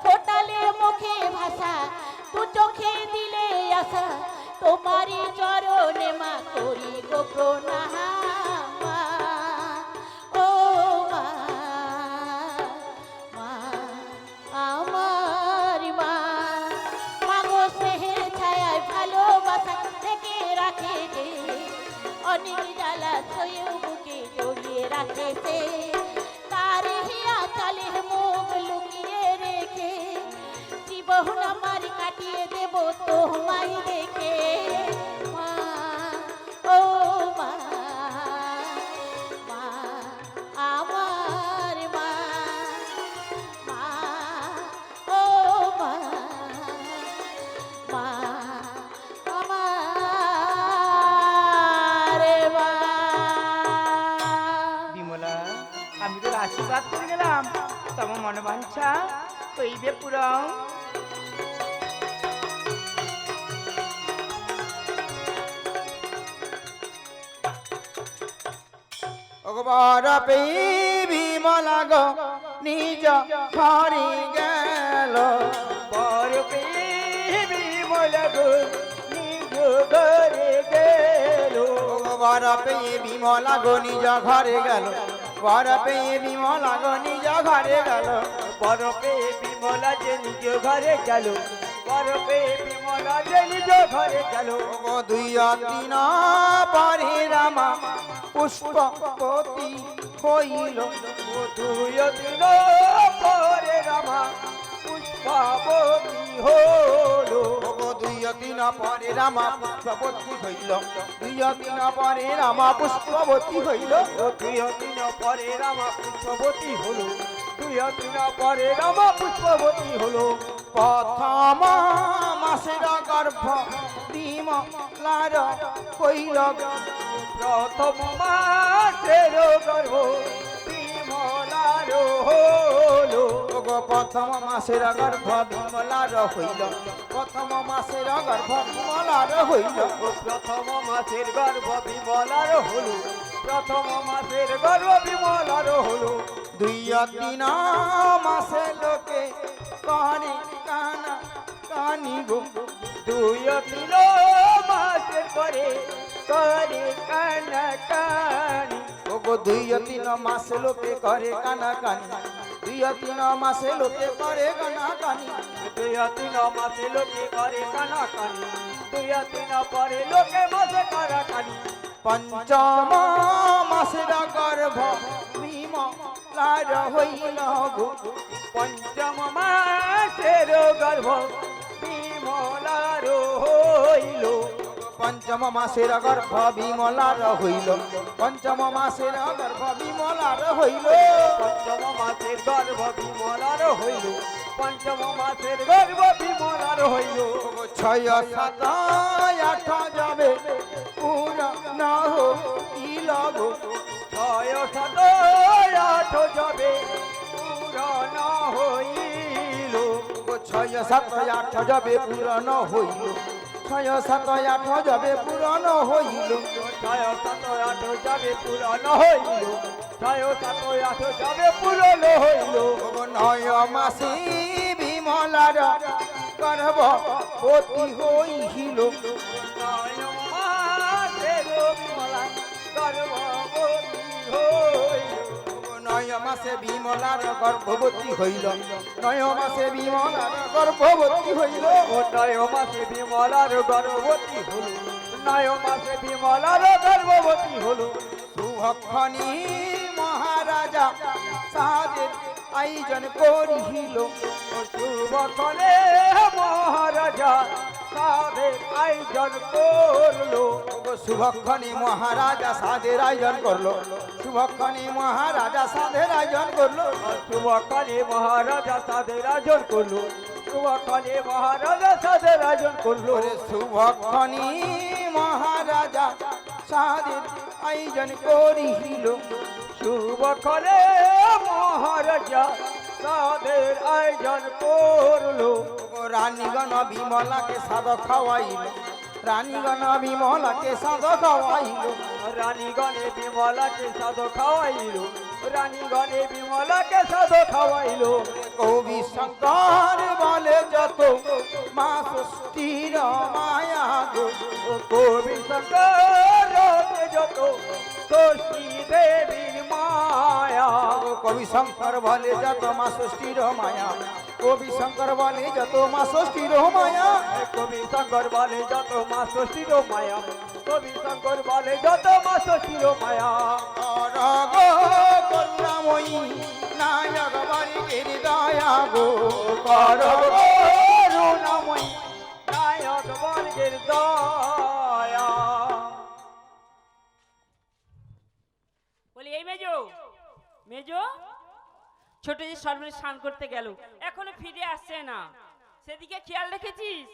ফোটালে মুখে ভাষা তু চোখে দিলে আশা তোমারি চরণে মা করি গো প্রণাম মা ও মা মা আমার মা মাগো স্নেহের ছায়ায় ভালোবাসা থেকে রাখে যে অনেক জ্বালা সয়েও বুকে জড়িয়ে রাখে সে তার হিয়া চলে মুখ লুকিয়ে রেখে জীবন আমার কাটিয়ে দেব তোমায় দেখে মা ও মা মা আমার মা মা ও মা মা আমার মা বিমলা আমি তোর আশীর্বাদ করে গেলাম তোমার মনে বাঞ্ছা হইবে পুরো ভগবান বিমলা গো নিজ হারি গেল বর বিমল গো নিজ ঘরে গেল ভগবান বিমলা গো নিজ ঘরে গেল বর বিমলা গো নিজ ঘরে গেল বরফে বিমলা যে নিজ ঘরে গেল বরফে বিমলা যে নিজ ঘরে গেল গো দুই দিন পরে রামা পুষ্পপতি হইল দুই দিন পরে রামা পুষ্পাবতী হলো গো দুই দিন পরে রামা পুষ্পবতী হইল দুই দিন পরে রামা পুষ্পবতী হইল দুই দিন পরে রামা পুষ্পবতী হলো দুই দিন পরে রামা পুষ্পবতী হলো প্রথম মাসের গর্ভ বিমলার হইল প্রথম মাসের গর্ভ বিমলার হলো গো প্রথম মাসের গর্ভ বিমলার হইল প্রথম মাসের গর্ভ বিমলার হইল প্রথম মাসের গর্ভ বিমলার হলো প্রথম মাসের গর্ভ বিমলার হলো দুই দিন মাসে লোকে কানে কানা কানি গো দুই দিন মাসের পরে করে কানা কানি গো দুই তিন মাসে লোকে করে কানা কানি দুই তিন মাসে লোকে করে কানা কানি দুই তিন মাসে লোকে করে কানা কানি দুই তিন পরে লোকে মাসে করা কানি পঞ্চম মাসের গর্ভ বিমলার হইল গো পঞ্চম মাসের গর্ভ বিমলার হইল পঞ্চম মাসের গর্ভ বিমলার হইল পঞ্চম মাসের গর্ভ বিমলার হইল পঞ্চম মাসের গর্ভ বিমলার হইল পঞ্চম মাসের গর্ভ বিমলার হইল ছয় সাত আঠ যাবে পুরা না হইল গো ছয় সাত আঠ যাবে পুরাণ হইল ছয় সাত আঠ যাবে পুরাণ হইল ছয় সাত আঠ যাবে পুরাণ হইল ছয় সাত আঠ যাবে পুরাণ হইল ছয় সাত আঠ যাবে পুরাণ হইল নয় মাসে বিমলার গর্ভবতী হইল নয় মাসের বিমলা গর্ভবতী হইল নয় মাসে বিমলার গর্ভবতী হইল নয় মাসে বিমলার গর্ভবতী হইল নয় মাসে বিমলার গর্ভবতী হল নয় মাসে বিমলার গর্ভবতী হল সুভক্ষণী মহারাজা সাহায্যের আয়োজন করিল শুভক্ষণে মহারাজা সাধের আয়োজন করলো শুভক্ষণী মহারাজা সাধের আয়োজন করলো শুভক্ষণী মহারাজা সাধের আয়োজন করলো শুভক্ষণে মহারাজা সাধের আয়োজন করলো শুভক্ষণে মহারাজা সাধের আয়োজন করলো ওরে শুভক্ষণী মহারাজা সাধের আয়োজন করিল শুভক্ষণে মহারাজা সাধের আয়োজন করলো রানীগণ বিমলাকে সাদ খাওয়াইল রানীগণ বিমলাকে সাদ খাওয়াইল রানীগণে বিমলাকে সাধু খাওয়াইল রানীগণে বিমলাকে সাধু খাওয়াইল কবি শঙ্কর বলে যত মা ষষ্ঠীর মায়া গো কবি শঙ্কর যত ষষ্ঠী দেবীর মায়া কবি শঙ্কর বলে যত মা ষষ্ঠীর মায়া কবি শঙ্কর বলে যত মা ষষ্ঠীর মায়া কবি শঙ্কর বলে যত মা ষষ্ঠীর মায়া কবি শঙ্কর বলে যত মা ষষ্ঠীর মায়া অরগ করুণাময়ী নায়ক বাড়ির দয়া গো করো করুণাময়ী নায়ক বর্গের দয়া বলি এই মেজো মেজো ছোট যে সর্বনে স্নান করতে গেল এখনো ফিরে আসছে না সেদিকে খেয়াল রেখেছিস